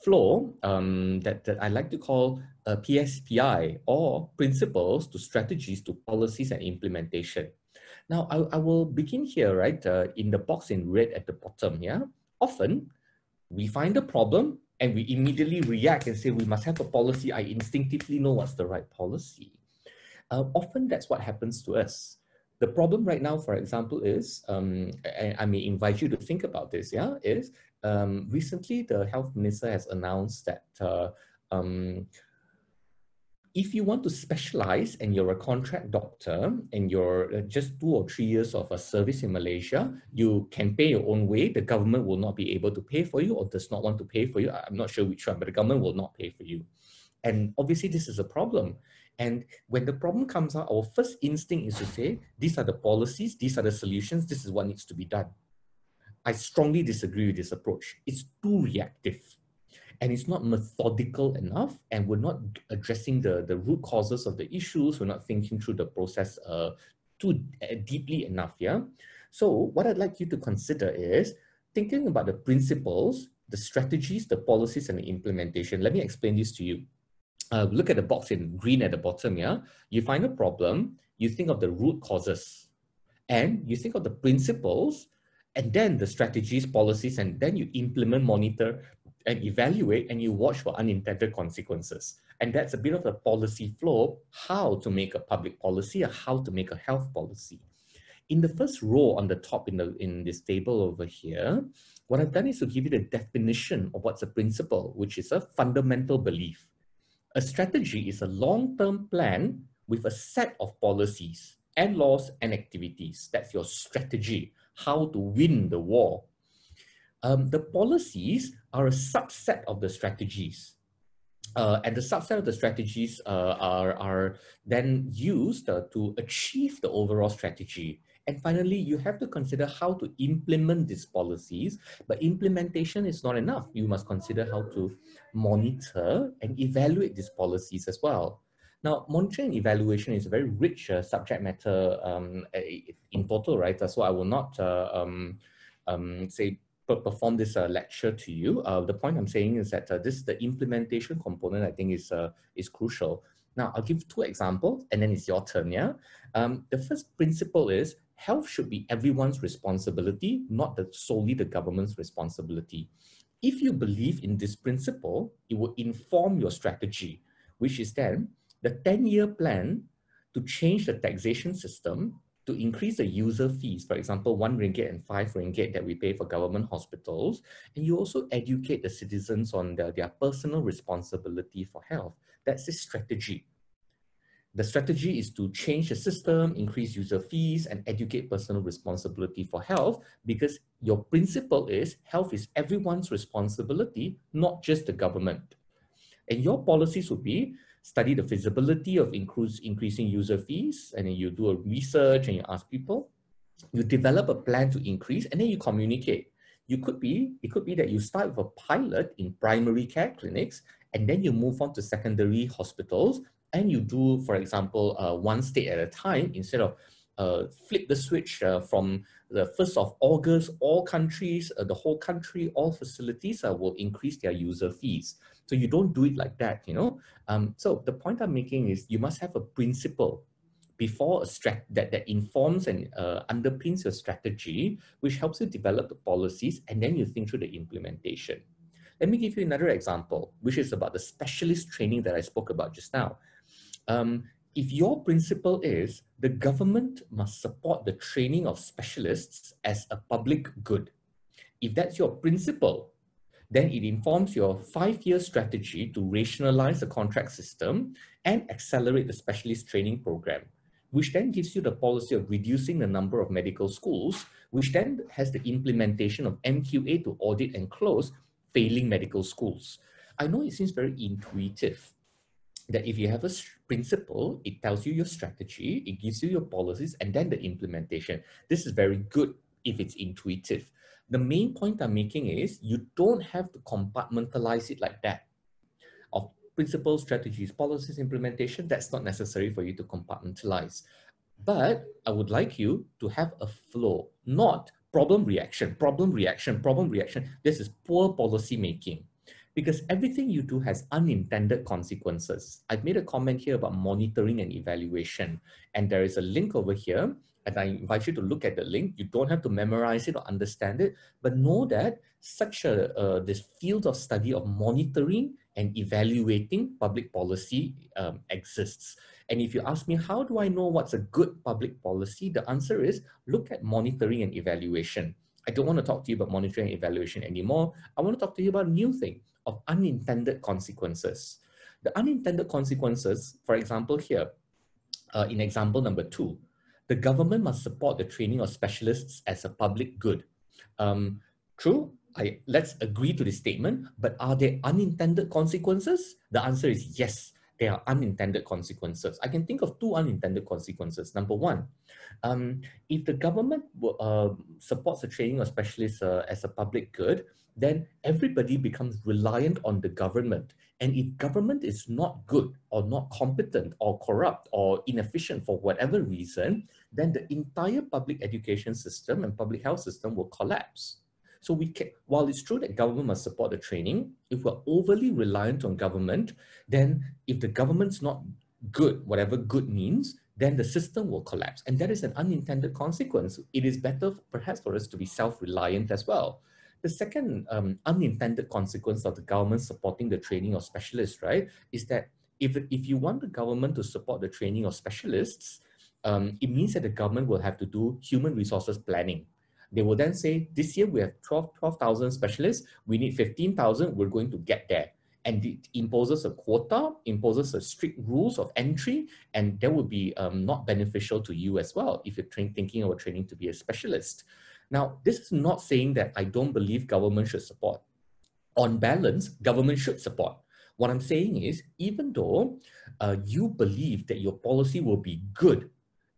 flow that I like to call PSPI, or Principles to Strategies to Policies and Implementation. Now, I will begin here, right, in the box in red at the bottom, yeah? Often, we find a problem and we immediately react and say, we must have a policy. I instinctively know what's the right policy. Often that's what happens to us. The problem right now, for example, is, I may invite you to think about this, is recently the health minister has announced that if you want to specialize and you're a contract doctor and you're just 2 or 3 years of a service in Malaysia, you can pay your own way. The government will not be able to pay for you or does not want to pay for you. I'm not sure which one, but the government will not pay for you. And obviously this is a problem. And when the problem comes out, our first instinct is to say, these are the policies, these are the solutions, this is what needs to be done. I strongly disagree with this approach. It's too reactive and it's not methodical enough, and we're not addressing the root causes of the issues. We're not thinking through the process too deeply enough, So what I'd like you to consider is thinking about the principles, the strategies, the policies, and the implementation. Let me explain this to you. Look at the box in green at the bottom, You find a problem, you think of the root causes, and you think of the principles, and then the strategies, policies, and then you implement, monitor, and evaluate, and you watch for unintended consequences. And that's a bit of a policy flow, how to make a public policy or how to make a health policy. In the first row on the top in this table over here, what I've done is to give you the definition of what's a principle, which is a fundamental belief. A strategy is a long-term plan with a set of policies and laws and activities. That's your strategy, how to win the war. The policies are a subset of the strategies. And the subset of the strategies are then used to achieve the overall strategy. And finally, you have to consider how to implement these policies, but implementation is not enough. You must consider how to monitor and evaluate these policies as well. Now, monitoring and evaluation is a very rich subject matter in total, right? So I will not perform this lecture to you. The point I'm saying is that the implementation component, I think, is crucial. Now, I'll give 2 examples, and then it's your turn, The first principle is health should be everyone's responsibility, not solely the government's responsibility. If you believe in this principle, it will inform your strategy, which is then the 10-year plan to change the taxation system to increase the user fees, for example, 1 ringgit and 5 ringgit that we pay for government hospitals. And you also educate the citizens on their personal responsibility for health. That's the strategy. The strategy is to change the system, increase user fees, and educate personal responsibility for health, because your principle is health is everyone's responsibility, not just the government. And your policies would be study the feasibility of increasing user fees, and then you do a research and you ask people, you develop a plan to increase, and then you communicate. It could be that you start with a pilot in primary care clinics, and then you move on to secondary hospitals, and you do, for example, one state at a time, instead of flip the switch from the 1st of August, all countries, the whole country, all facilities will increase their user fees. So you don't do it like that, you know. So the point I'm making is you must have a principle before that informs and underpins your strategy, which helps you develop the policies, and then you think through the implementation. Let me give you another example, which is about the specialist training that I spoke about just now. If your principle is the government must support the training of specialists as a public good, if that's your principle, then it informs your 5-year strategy to rationalize the contract system and accelerate the specialist training program, which then gives you the policy of reducing the number of medical schools, which then has the implementation of MQA to audit and close failing medical schools. I know it seems very intuitive that if you have a principle, it tells you your strategy, it gives you your policies, and then the implementation. This is very good if it's intuitive. The main point I'm making is you don't have to compartmentalize it like that. Of principles, strategies, policies, implementation, that's not necessary for you to compartmentalize. But I would like you to have a flow, not problem, reaction, problem, reaction, problem, reaction. This is poor policy making, because everything you do has unintended consequences. I've made a comment here about monitoring and evaluation, and there is a link over here, and I invite you to look at the link. You don't have to memorize it or understand it, but know that such this field of study of monitoring and evaluating public policy exists. And if you ask me, how do I know what's a good public policy? The answer is look at monitoring and evaluation. I don't want to talk to you about monitoring and evaluation anymore. I want to talk to you about a new thing of unintended consequences. The unintended consequences, for example, here, in example number 2, the government must support the training of specialists as a public good. True, let's agree to this statement, but are there unintended consequences? The answer is yes, there are unintended consequences. I can think of 2 unintended consequences. Number 1, if the government supports the training of specialists as a public good, then everybody becomes reliant on the government. And if government is not good or not competent or corrupt or inefficient for whatever reason, then the entire public education system and public health system will collapse. So while it's true that government must support the training, if we're overly reliant on government, then if the government's not good, whatever good means, then the system will collapse. And that is an unintended consequence. It is better perhaps for us to be self-reliant as well. The second unintended consequence of the government supporting the training of specialists, right, is that if you want the government to support the training of specialists, it means that the government will have to do human resources planning. They will then say, this year we have 12,000 specialists, we need 15,000, we're going to get there. And it imposes a quota, imposes a strict rules of entry, and that would be not beneficial to you as well if you're thinking about training to be a specialist. Now, this is not saying that I don't believe government should support. On balance, government should support. What I'm saying is, even though you believe that your policy will be good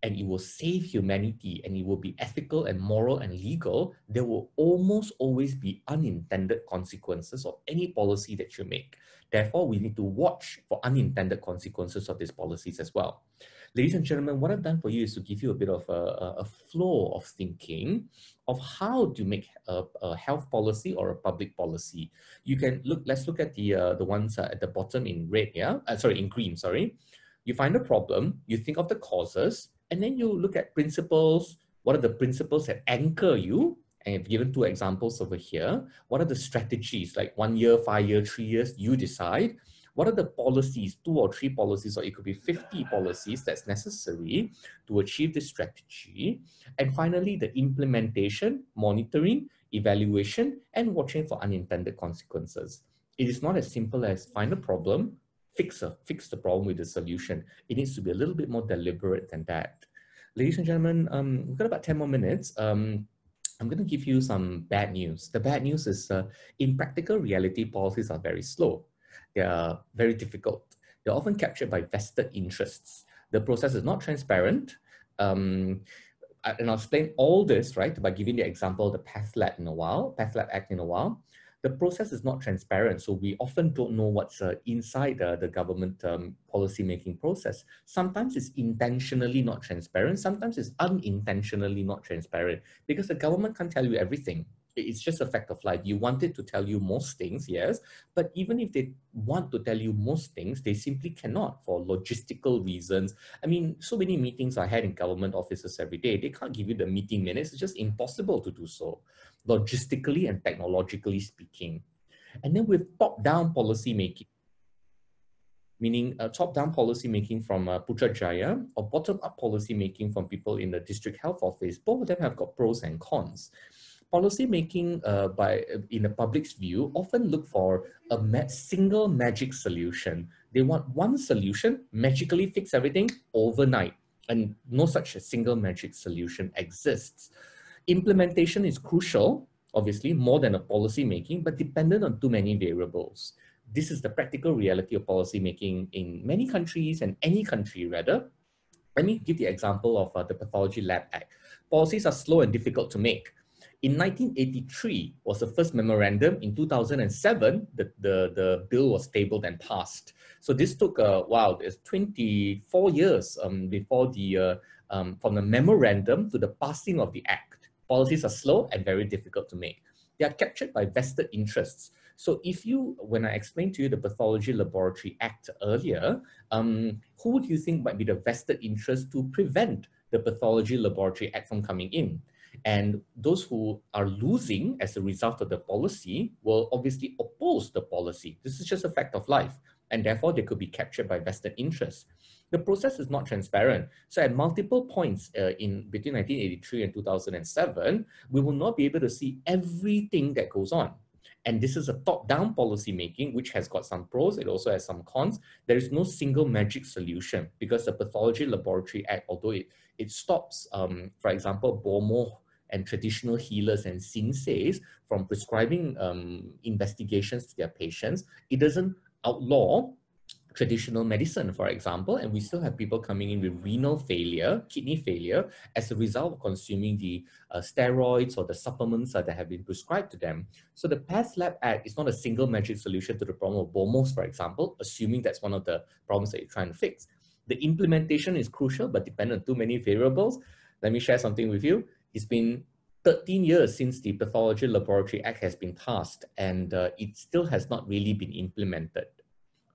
and it will save humanity and it will be ethical and moral and legal, there will almost always be unintended consequences of any policy that you make. Therefore, we need to watch for unintended consequences of these policies as well. Ladies and gentlemen, what I've done for you is to give you a bit of a flow of thinking of how to make a health policy or a public policy. You can let's look at the ones at the bottom in red, in green, sorry. You find a problem, you think of the causes, and then you look at principles, What are the principles that anchor you? And I've given 2 examples over here. What are the strategies, like 1 year, 5 year, 3 years, you decide. What are the policies, 2 or 3 policies, or it could be 50 policies that's necessary to achieve this strategy. And finally, the implementation, monitoring, evaluation, and watching for unintended consequences. It is not as simple as find a problem, fix the problem with the solution. It needs to be a little bit more deliberate than that. Ladies and gentlemen, we've got about 10 more minutes. I'm going to give you some bad news. The bad news is in practical reality, policies are very slow. They are very difficult. They're often captured by vested interests. The process is not transparent. And I'll explain all this, right, by giving the example of the PathLab Act in a while. The process is not transparent, so we often don't know what's inside the government policy-making process. Sometimes it's intentionally not transparent, sometimes it's unintentionally not transparent, because the government can't tell you everything. It's just a fact of life. You want it to tell you most things, yes, but even if they want to tell you most things, they simply cannot for logistical reasons. I mean, so many meetings are had in government offices every day. They can't give you the meeting minutes. It's just impossible to do so, logistically and technologically speaking. And then with top-down policy making, meaning top-down policy making from Putrajaya, or bottom-up policy making from people in the district health office, both of them have got pros and cons. Policy making in the public's view often look for a single magic solution. They want one solution, magically fix everything overnight, and no such a single magic solution exists. Implementation is crucial, obviously, more than a policy making, but dependent on too many variables. This is the practical reality of policy making in many countries, and any country rather. Let me give the example of the Pathology Lab Act. Policies are slow and difficult to make. In 1983 was the first memorandum. In 2007, the bill was tabled and passed. So this took it's 24 years before from the memorandum to the passing of the act. Policies are slow and very difficult to make. They are captured by vested interests. So when I explained to you the Pathology Laboratory Act earlier, who would you think might be the vested interest to prevent the Pathology Laboratory Act from coming in? And those who are losing as a result of the policy will obviously oppose the policy. This is just a fact of life, and therefore they could be captured by vested interests. The process is not transparent. So at multiple points between 1983 and 2007, we will not be able to see everything that goes on. And this is a top-down policy making, which has got some pros, it also has some cons. There is no single magic solution because the Pathology Laboratory Act, although it stops, for example, BOMO and traditional healers and sinseis from prescribing investigations to their patients, it doesn't outlaw traditional medicine, for example, and we still have people coming in with renal failure, kidney failure, as a result of consuming the steroids or the supplements that have been prescribed to them. So the PathLab Act is not a single magic solution to the problem of BOMOS, for example, assuming that's one of the problems that you're trying to fix. The implementation is crucial, but dependent on too many variables. Let me share something with you. It's been 13 years since the Pathology Laboratory Act has been passed, and it still has not really been implemented.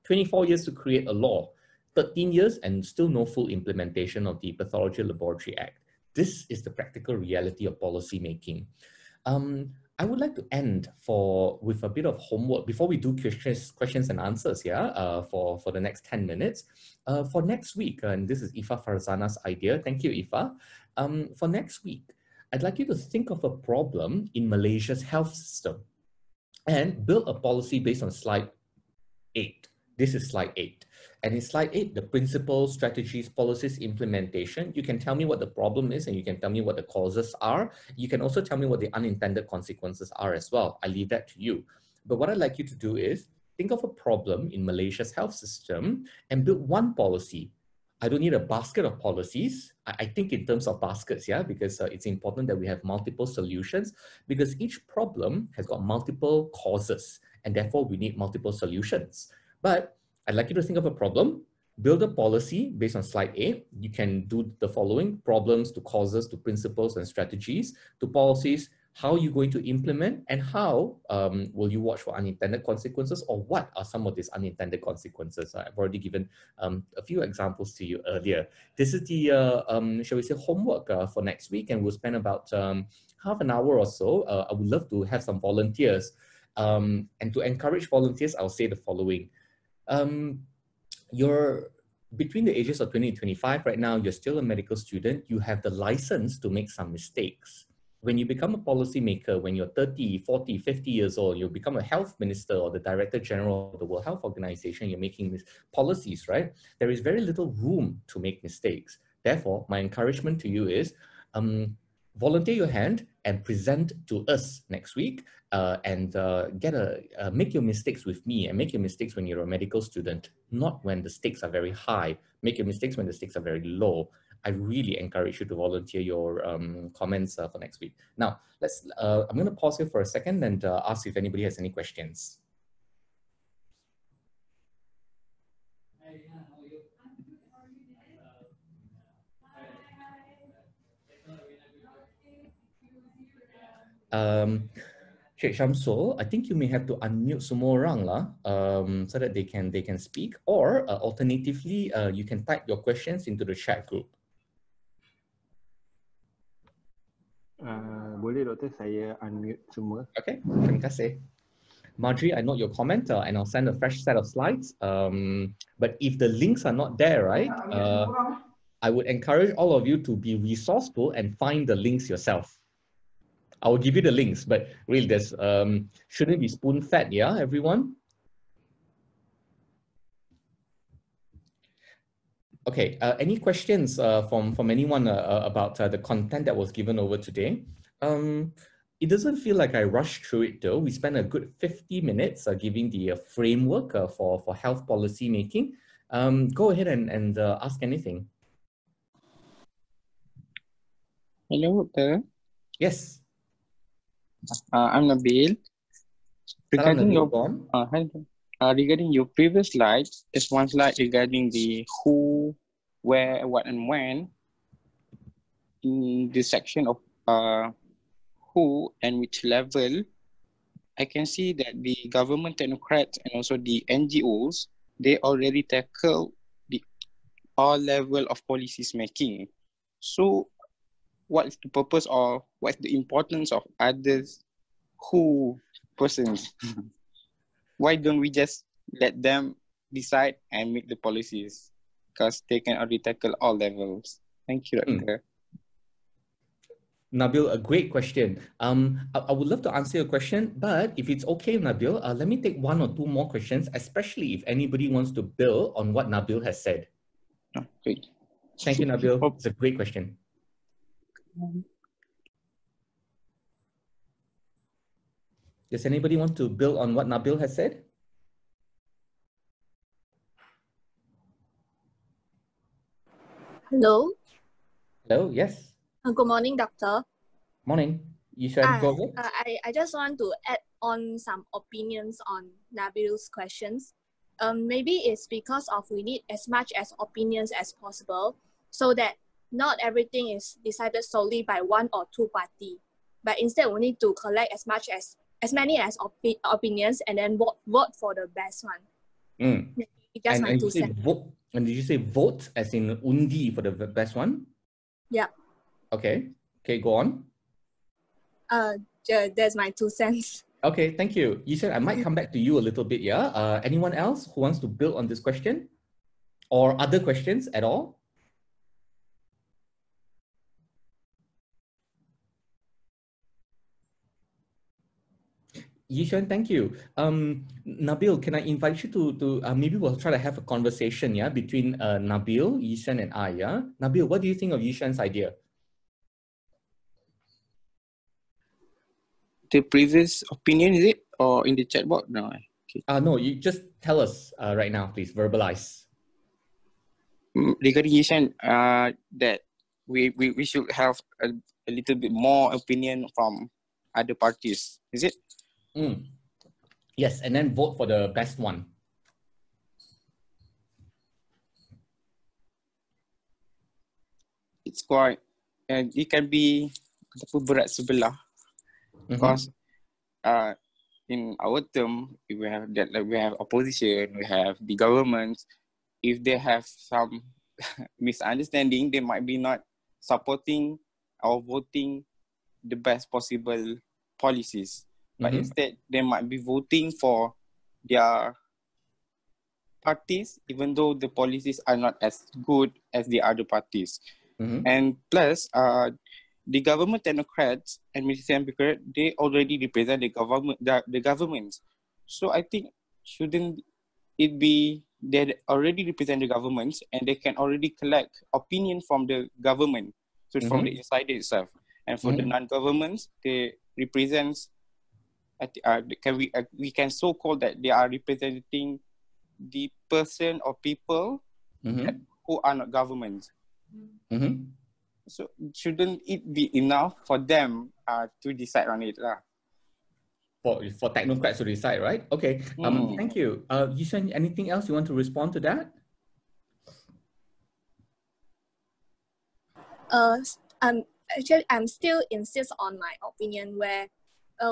24 years to create a law, 13 years and still no full implementation of the Pathology Laboratory Act. This is the practical reality of policy making. I would like to end with a bit of homework before we do questions and answers for the next 10 minutes. For next week, and this is Ifa Farzana's idea. Thank you, Ifa. For next week, I'd like you to think of a problem in Malaysia's health system and build a policy based on slide 8. This is slide 8. And in slide 8, the principles, strategies, policies, implementation, you can tell me what the problem is and you can tell me what the causes are. You can also tell me what the unintended consequences are as well. I leave that to you. But what I'd like you to do is think of a problem in Malaysia's health system and build one policy. I don't need a basket of policies. I think in terms of baskets, because it's important that we have multiple solutions because each problem has got multiple causes and therefore we need multiple solutions. But I'd like you to think of a problem, build a policy based on slide 8. You can do the following: problems to causes, to principles and strategies, to policies, how are you going to implement, and how will you watch for unintended consequences, or what are some of these unintended consequences? I've already given a few examples to you earlier. This is the, shall we say, homework for next week, and we'll spend about half an hour or so. I would love to have some volunteers. And to encourage volunteers, I'll say the following. You're between the ages of 20 and 25 right now, you're still a medical student. You have the license to make some mistakes. When you become a policymaker, when you're 30, 40, 50 years old, you become a health minister or the director general of the World Health Organization, you're making these policies, right? There is very little room to make mistakes. Therefore, my encouragement to you is volunteer your hand and present to us next week, and make your mistakes with me, and make your mistakes when you're a medical student, not when the stakes are very high. Make your mistakes when the stakes are very low. I really encourage you to volunteer your comments for next week. Now, I'm going to pause here for a second and ask if anybody has any questions. Sheikh Shamsul, I think you may have to unmute semua orang lah, so that they can speak, or alternatively, you can type your questions into the chat group. Boleh doktor, saya unmute semua. Okay, terima kasih. Marjorie, I note your comment and I'll send a fresh set of slides. But if the links are not there, right, I would encourage all of you to be resourceful and find the links yourself. I will give you the links, but really there's shouldn't be spoon-fed, yeah, everyone? Okay, any questions from anyone about the content that was given over today? It doesn't feel like I rushed through it though. We spent a good 50 minutes giving the framework for health policy making. Go ahead and ask anything. Hello, Doctor. Yes. I'm Nabil. Regarding your previous slides, there's one slide regarding the who, where, what, and when. In the section of who and which level, I can see that the government technocrats and also the NGOs, they already tackle the all level of policies making. So what is the purpose or what's the importance of others who persons? Why don't we just let them decide and make the policies? Because they can already tackle all levels. Thank you, Doctor. Nabil, a great question. I would love to answer your question, but if it's okay, Nabil, let me take one or two more questions, especially if anybody wants to build on what Nabil has said. Oh, great. Thank you, Nabil. It's a great question. Does anybody want to build on what Nabil has said? Hello. Hello, yes. Good morning, Doctor. Morning. You should go ahead. I just want to add on some opinions on Nabil's questions. Maybe it's because of we need as much as opinions as possible, so that not everything is decided solely by one or two party, but instead we need to collect as many as opinions and then vote for the best one. Just my 2 cents. And did you say vote as in undi for the best one? Yeah. Okay. Okay, go on. That's my 2 cents. Okay, thank you. You said I might come back to you a little bit, yeah? Anyone else who wants to build on this question? Or other questions at all? Yishan, thank you. Nabil, can I invite you to maybe we'll try to have a conversation, yeah, between Nabil, Yishan, and I, yeah? Nabil, what do you think of Yishan's idea? The previous opinion, is it? Or in the chat box? No. Okay. No, you just tell us right now, please, verbalize. Regarding Yishan, that we should have a little bit more opinion from other parties, is it? Yes, and then vote for the best one. It's quite, and it can be berat sebelah. Because in our term, we have that, like, we have opposition, we have the government. If they have some misunderstanding, they might be not supporting or voting the best possible policies. But instead, they might be voting for their parties, even though the policies are not as good as the other parties. And plus, the government technocrats and military bureaucrats, they already represent the government. So I think shouldn't it be they already represent the government and they can already collect opinion from the government, so from the insider itself. And for the non-governments, they represent. We can so call that they are representing the person or people who are not government. So shouldn't it be enough for them to decide on it? For technocrats to decide, right? Okay. Thank you. Yee-Xuan, anything else you want to respond to that? Actually, I'm still insist on my opinion where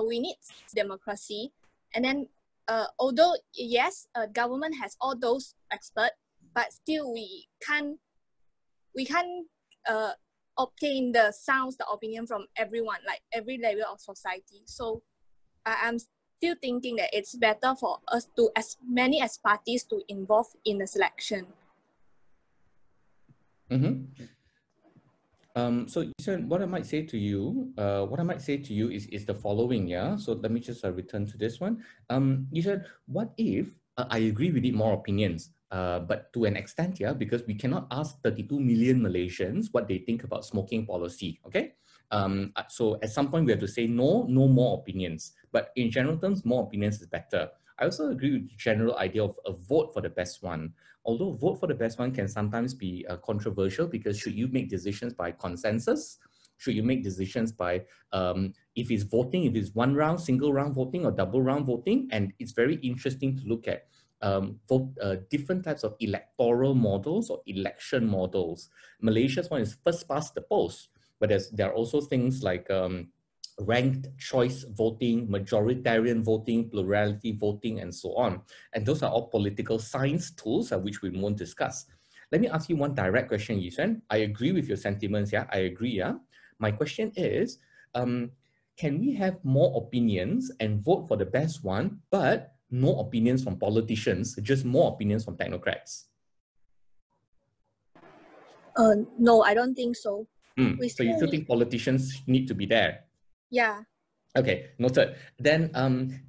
we need democracy, and then although yes, government has all those experts, but still we can't obtain the opinion from everyone, like every level of society. So I'm still thinking that it's better for us to as many as parties to involve in the selection. So Yee-Xuan, what I might say to you, is the following, yeah? So let me just return to this one. Yee-Xuan, what if, I agree we need more opinions, but to an extent, yeah, because we cannot ask 32 million Malaysians what they think about smoking policy, okay? So at some point we have to say no more opinions, but in general terms, more opinions is better. I also agree with the general idea of a vote for the best one. Although vote for the best one can sometimes be controversial, because should you make decisions by consensus? Should you make decisions by, if it's voting, if it's one round, single round voting or double round voting? And it's very interesting to look at different types of electoral models or election models. Malaysia's one is first past the post, but there are also things like ranked choice voting, majoritarian voting, plurality voting, and so on. And those are all political science tools which we won't discuss. Let me ask you one direct question, Yee-Xuan. I agree with your sentiments, yeah? I agree, yeah? My question is, can we have more opinions and vote for the best one, but no opinions from politicians, just more opinions from technocrats? No, I don't think so. So you still think politicians need to be there? Yeah. Okay, noted. Then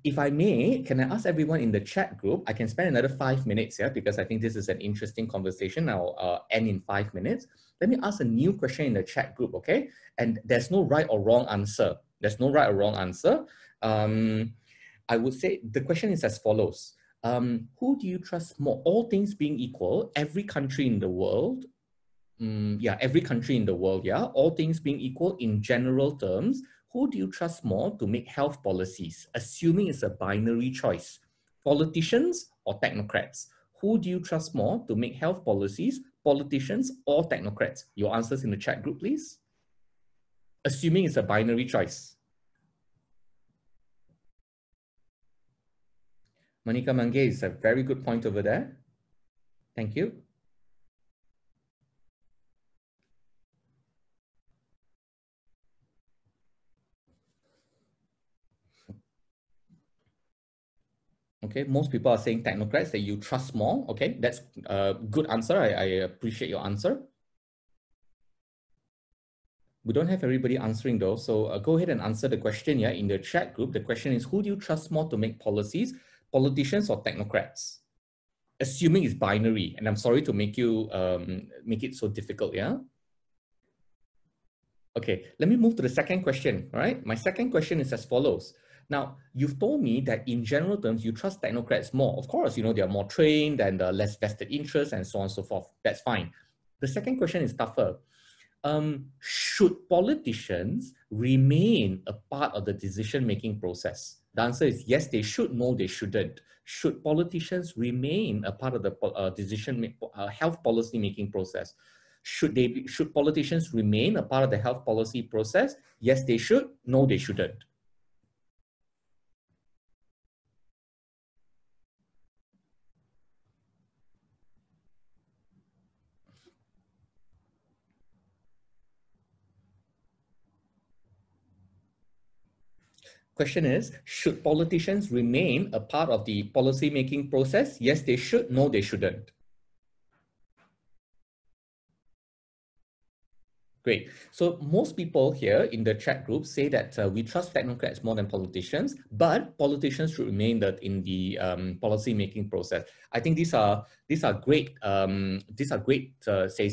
if I may, can I ask everyone in the chat group, I can spend another 5 minutes here, because I think this is an interesting conversation. I'll end in 5 minutes. Let me ask a new question in the chat group, okay? And there's no right or wrong answer. There's no right or wrong answer. I would say the question is as follows. Who do you trust more? All things being equal, every country in the world, every country in the world, yeah, all things being equal in general terms, who do you trust more to make health policies, assuming it's a binary choice? Politicians or technocrats? Who do you trust more to make health policies, politicians or technocrats? Your answers in the chat group, please. Assuming it's a binary choice. Monica Mange is a very good point over there. Thank you. Okay, most people are saying technocrats, that you trust more. Okay, that's a good answer. I appreciate your answer. We don't have everybody answering though, so go ahead and answer the question, yeah, in the chat group. The question is, who do you trust more to make policies, politicians or technocrats? Assuming it's binary, and I'm sorry to make you make it so difficult, yeah? Okay, let me move to the second question, all right? My second question is as follows. Now, you've told me that in general terms, you trust technocrats more. Of course, you know, they're more trained and less vested interests and so on and so forth. That's fine. The second question is tougher. Should politicians remain a part of the decision-making process? The answer is yes, they should. No, they shouldn't. Should politicians remain a part of the health policy-making process? Should politicians remain a part of the health policy process? Yes, they should. No, they shouldn't. Question is, should politicians remain a part of the policy-making process? Yes, they should. No, they shouldn't. Great. So most people here in the chat group say that we trust technocrats more than politicians, but politicians should remain in the policy-making process. I think these are great say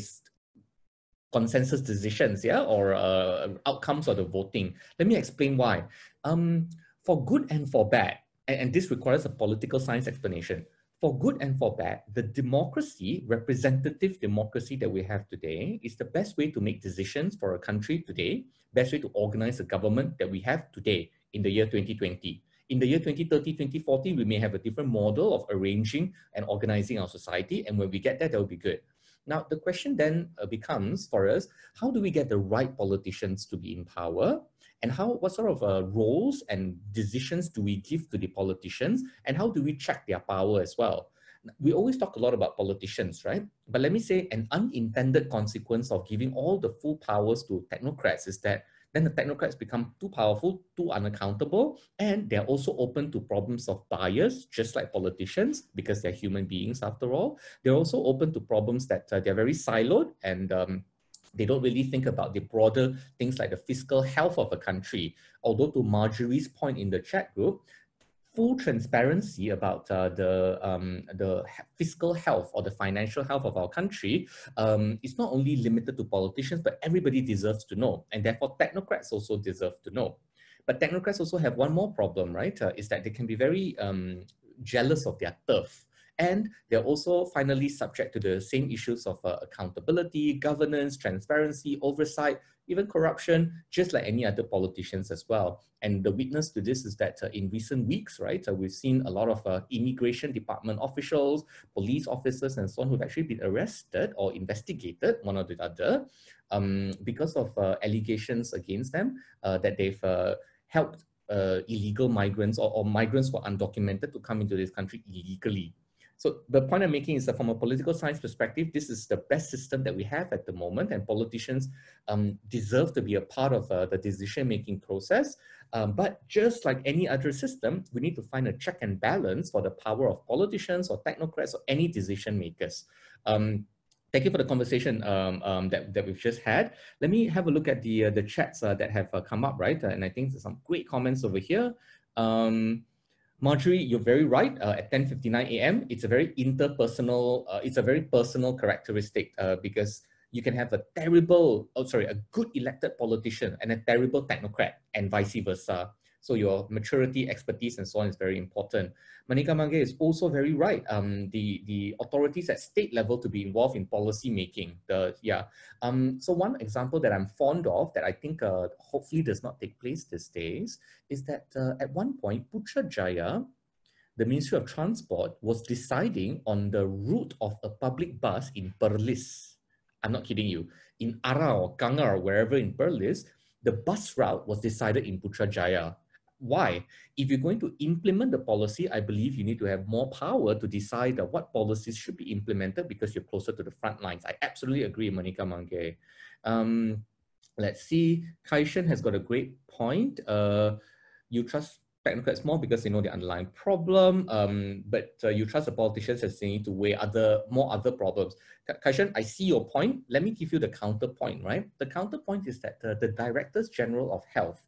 consensus decisions, yeah, or outcomes of the voting. Let me explain why. For good and for bad, and this requires a political science explanation. For good and for bad, the democracy, representative democracy that we have today is the best way to make decisions for a country today, best way to organize a government that we have today in the year 2020. In the year 2030, 2040, we may have a different model of arranging and organizing our society. And when we get there, that will be good. Now, the question then becomes for us, how do we get the right politicians to be in power? And what sort of roles and decisions do we give to the politicians? And how do we check their power as well? We always talk a lot about politicians, right? But let me say an unintended consequence of giving all the full powers to technocrats is that then the technocrats become too powerful, too unaccountable, and they're also open to problems of bias, just like politicians, because they're human beings after all. They're also open to problems that they're very siloed and they don't really think about the broader things like the fiscal health of a country. Although to Marjorie's point in the chat group, full transparency about the fiscal health or the financial health of our country is not only limited to politicians, but everybody deserves to know. And therefore, technocrats also deserve to know. But technocrats also have one more problem, right? Is that they can be very jealous of their turf. And they're also finally subject to the same issues of accountability, governance, transparency, oversight, even corruption, just like any other politicians as well. And the witness to this is that in recent weeks, right, we've seen a lot of immigration department officials, police officers, and so on who've actually been arrested or investigated, one or the other, because of allegations against them that they've helped illegal migrants or migrants who are undocumented to come into this country illegally. So the point I'm making is that from a political science perspective, this is the best system that we have at the moment, and politicians deserve to be a part of the decision-making process. But just like any other system, we need to find a check and balance for the power of politicians or technocrats or any decision makers. Thank you for the conversation that we've just had. Let me have a look at the chats that have come up, right? And I think there's some great comments over here. Marjorie, you're very right. At 10:59 a.m., it's a very interpersonal, it's a very personal characteristic because you can have a good elected politician and a terrible technocrat and vice versa. So your maturity, expertise, and so on is very important. Manika Mange is also very right. The authorities at state level to be involved in policy making. So one example that I'm fond of that I think hopefully does not take place these days is that at one point, Putrajaya, the Ministry of Transport, was deciding on the route of a public bus in Perlis. I'm not kidding you. In Ara or Kangar, wherever in Perlis, the bus route was decided in Putrajaya. Why? If you're going to implement the policy, I believe you need to have more power to decide what policies should be implemented because you're closer to the front lines. I absolutely agree, Manika Mange. Let's see. Kaishan has got a great point. You trust technocrats more because they know the underlying problem, but you trust the politicians as they need to weigh more other problems. Kaishan, I see your point. Let me give you the counterpoint, right? The counterpoint is that the Directors General of Health,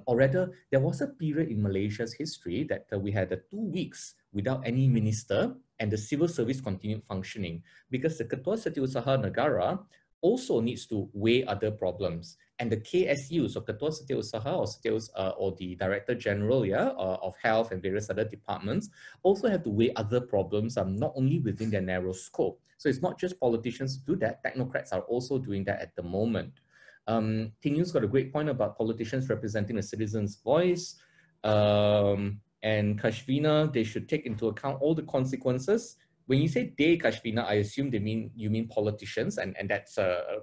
or rather, there was a period in Malaysia's history that we had 2 weeks without any minister and the civil service continued functioning because the Ketua Setiausaha Negara also needs to weigh other problems. And the KSU, so Ketua Setiausaha or the Director General of Health and various other departments also have to weigh other problems, not only within their narrow scope. So it's not just politicians do that, technocrats are also doing that at the moment. Tinyu's got a great point about politicians representing a citizen's voice. And Kashvina, they should take into account all the consequences. When you say they, Kashvina, I assume you mean politicians, and that's a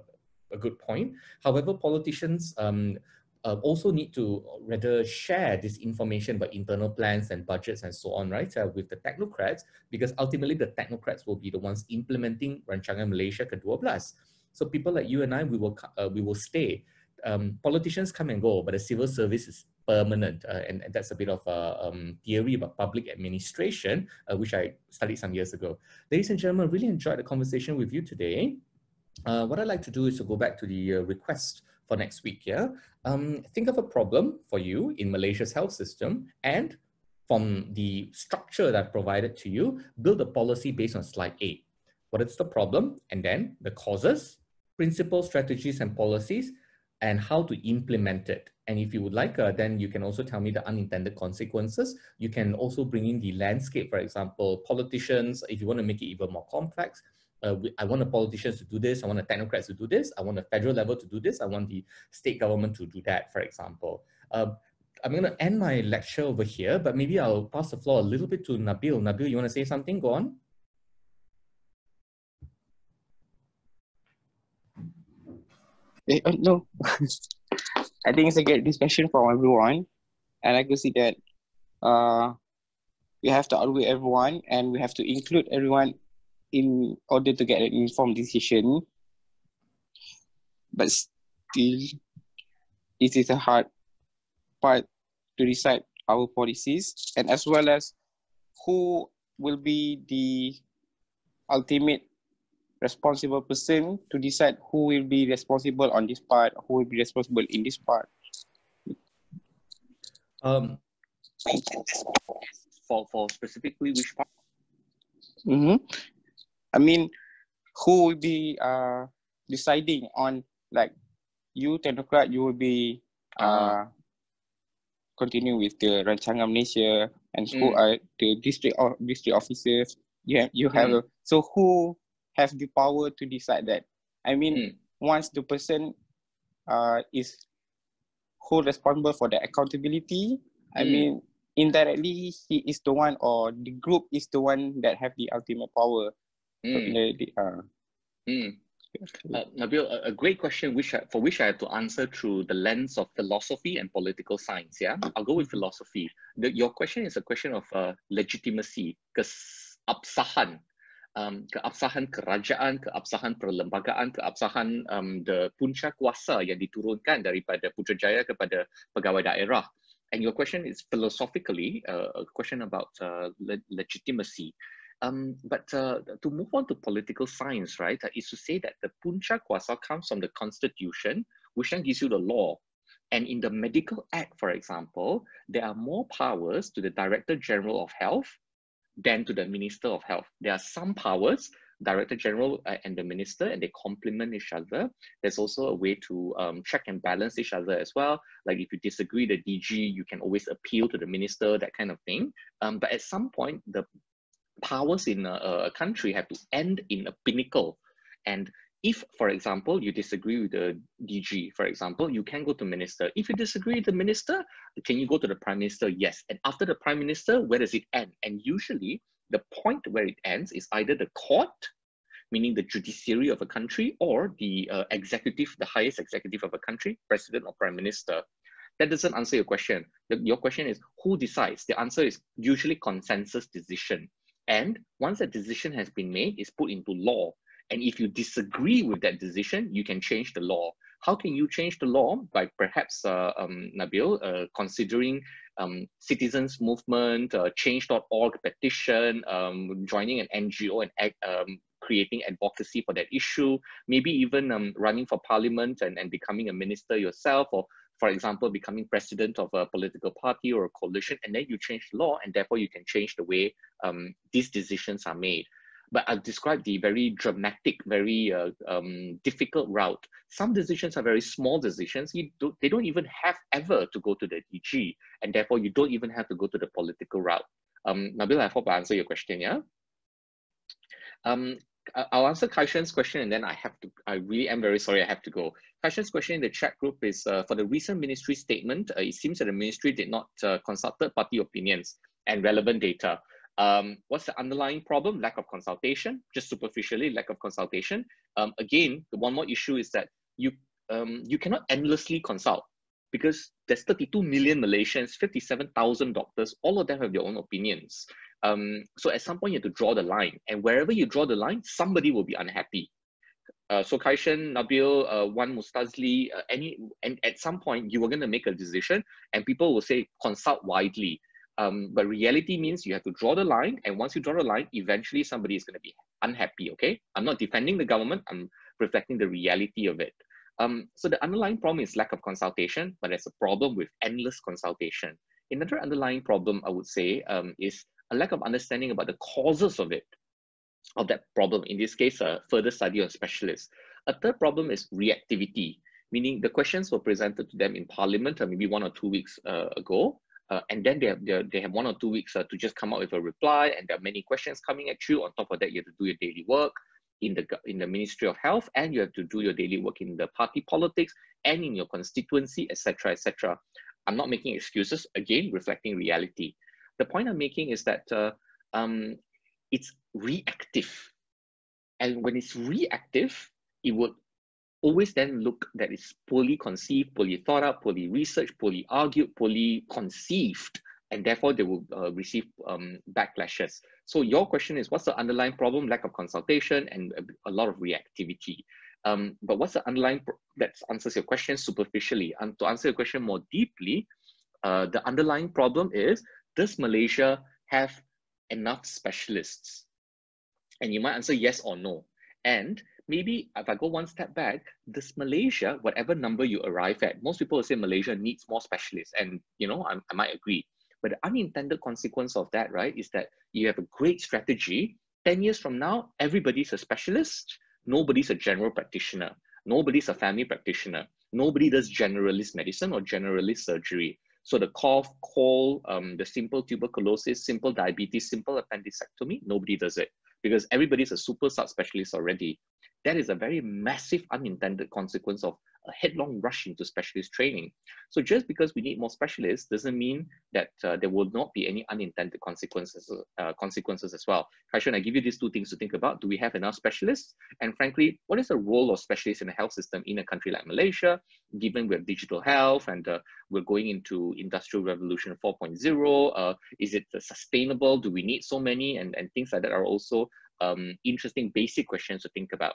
good point. However, politicians also need to rather share this information about internal plans and budgets and so on, right, with the technocrats, because ultimately the technocrats will be the ones implementing Rancangan Malaysia Ke-12. So people like you and I, we will stay politicians come and go, but the civil service is permanent, and that's a bit of a theory about public administration, which I studied some years ago. Ladies and gentlemen, really enjoyed the conversation with you today. What I'd like to do is to go back to the request for next week. Yeah, think of a problem for you in Malaysia's health system, and from the structure that I've provided to you, build a policy based on slide 8. What is the problem? And then the causes, principles, strategies, and policies, and how to implement it. And if you would like, then you can also tell me the unintended consequences. You can also bring in the landscape, for example, politicians, if you want to make it even more complex. I want the politicians to do this, I want the technocrats to do this, I want the federal level to do this, I want the state government to do that, for example. I'm going to end my lecture over here, but maybe I'll pass the floor a little bit to Nabil. Nabil, you want to say something? Go on. No, I think it's a great discussion for everyone, and I could see that we have to outweigh everyone, and we have to include everyone in order to get an informed decision. But still, it is a hard part to decide our policies, and as well as who will be the ultimate responsible person to decide who will be responsible on this part, who will be responsible in this part. For specifically which part? I mean, who will be deciding on, like, you technocrat, you will be continue with the Rancangan Malaysia, and who are the district officers. You have so who have the power to decide that? I mean, once the person is who responsible for the accountability, I mean, indirectly he is the one, or the group is the one that have the ultimate power. Nabil, a great question for which I have to answer through the lens of philosophy and political science. Yeah, I'll go with philosophy. Your question is a question of legitimacy, keabsahan, keabsahan kerajaan, keabsahan perlembagaan, keabsahan the punca kuasa yang diturunkan daripada Putrajaya kepada pegawai daerah. And your question is philosophically a question about legitimacy. But to move on to political science, right, is to say that the punca kuasa comes from the constitution, which then gives you the law. And in the Medical Act, for example, there are more powers to the Director General of Health than to the Minister of Health. There are some powers, Director General and the Minister, and they complement each other. There's also a way to check and balance each other as well. Like if you disagree with the DG, you can always appeal to the Minister, that kind of thing. But at some point, the powers in a country have to end in a pinnacle. And if, for example, you disagree with the DG, for example, you can go to Minister. If you disagree with the Minister, can you go to the Prime Minister? Yes. And after the Prime Minister, where does it end? And usually the point where it ends is either the court, meaning the judiciary of a country, or the executive, the highest executive of a country, President or Prime Minister. That doesn't answer your question. Your question is who decides? The answer is usually consensus decision. And once a decision has been made, it's put into law. And if you disagree with that decision, you can change the law. How can you change the law? By perhaps, Nabil, considering citizens movement, change.org petition, joining an NGO and creating advocacy for that issue, maybe even running for parliament and becoming a minister yourself, or for example, becoming president of a political party or a coalition, and then you change the law, and therefore you can change the way these decisions are made. But I've described the very dramatic, very difficult route. Some decisions are very small decisions. They don't even have ever to go to the DG, and therefore you don't even have to go to the political route. Nabil, I hope I answer your question, yeah? I'll answer Kaishan's question, and then I really am very sorry I have to go. Kaishan's question in the chat group is, for the recent ministry statement, it seems that the ministry did not consult third-party opinions and relevant data. What's the underlying problem? Lack of consultation, just superficially, lack of consultation. Again, the one more issue is that you cannot endlessly consult, because there's 32 million Malaysians, 57,000 doctors, all of them have their own opinions. So at some point you have to draw the line, and wherever you draw the line, somebody will be unhappy. So Kaishan, Nabil, Wan Mustazli, and at some point you were going to make a decision, and people will say consult widely. But reality means you have to draw the line, and once you draw the line, eventually somebody is going to be unhappy. Okay, I'm not defending the government; I'm reflecting the reality of it. So the underlying problem is lack of consultation, but there's a problem with endless consultation. Another underlying problem, I would say, is a lack of understanding about the causes of it. Of that problem, in this case, further study of specialists. A third problem is reactivity, meaning the questions were presented to them in Parliament maybe 1 or 2 weeks ago, and then they have 1 or 2 weeks to just come up with a reply, and there are many questions coming at you. On top of that, you have to do your daily work in the Ministry of Health, and you have to do your daily work in the party politics and in your constituency, etc., etc. I'm not making excuses, again, reflecting reality. The point I'm making is that it's reactive. And when it's reactive, it would always then look that it's poorly conceived, poorly thought out, poorly researched, poorly argued, poorly conceived, and therefore they will receive backlashes. So your question is, what's the underlying problem? Lack of consultation and a lot of reactivity. But what's the underlying, that answers your question superficially. And to answer your question more deeply, the underlying problem is, does Malaysia have enough specialists? And you might answer yes or no. And maybe if I go one step back, does Malaysia, whatever number you arrive at, most people will say Malaysia needs more specialists. And, you know, I might agree. But the unintended consequence of that, right, is that you have a great strategy. 10 years from now, everybody's a specialist. Nobody's a general practitioner. Nobody's a family practitioner. Nobody does generalist medicine or generalist surgery. So the cough, cold, the simple tuberculosis, simple diabetes, simple appendicectomy, nobody does it because everybody's a super subspecialist already. That is a very massive unintended consequence of a headlong rush into specialist training. So just because we need more specialists doesn't mean that there will not be any unintended consequences as well. Kaishan, I give you these two things to think about. Do we have enough specialists? And frankly, what is the role of specialists in the health system in a country like Malaysia, given we have digital health and we're going into Industrial Revolution 4.0? Is it sustainable? Do we need so many? And things like that are also interesting basic questions to think about.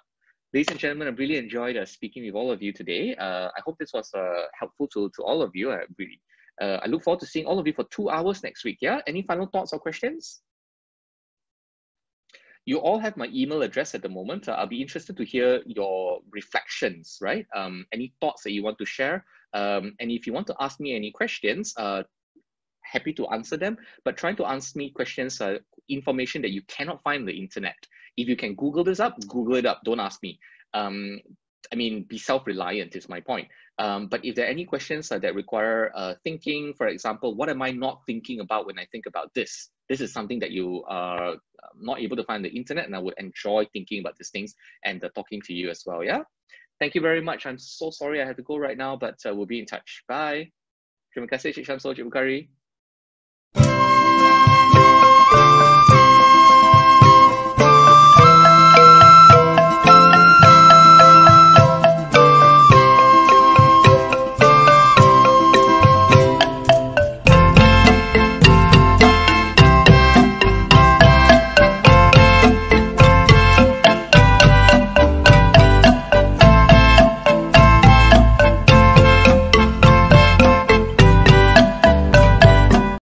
Ladies and gentlemen, I've really enjoyed speaking with all of you today. I hope this was helpful to all of you. I look forward to seeing all of you for 2 hours next week. Yeah. Any final thoughts or questions? You all have my email address at the moment. I'll be interested to hear your reflections, right? Any thoughts that you want to share. And if you want to ask me any questions, happy to answer them, but trying to ask me questions, information that you cannot find on the internet. If you can Google this up, Google it up, don't ask me. I mean, be self-reliant is my point. But if there are any questions that require thinking, for example, what am I not thinking about when I think about this? This is something that you are not able to find on the internet, and I would enjoy thinking about these things and talking to you as well, yeah? Thank you very much. I'm so sorry I have to go right now, but we'll be in touch. Bye. Terima kasih, Cik Syamsul, Cik Bukhari.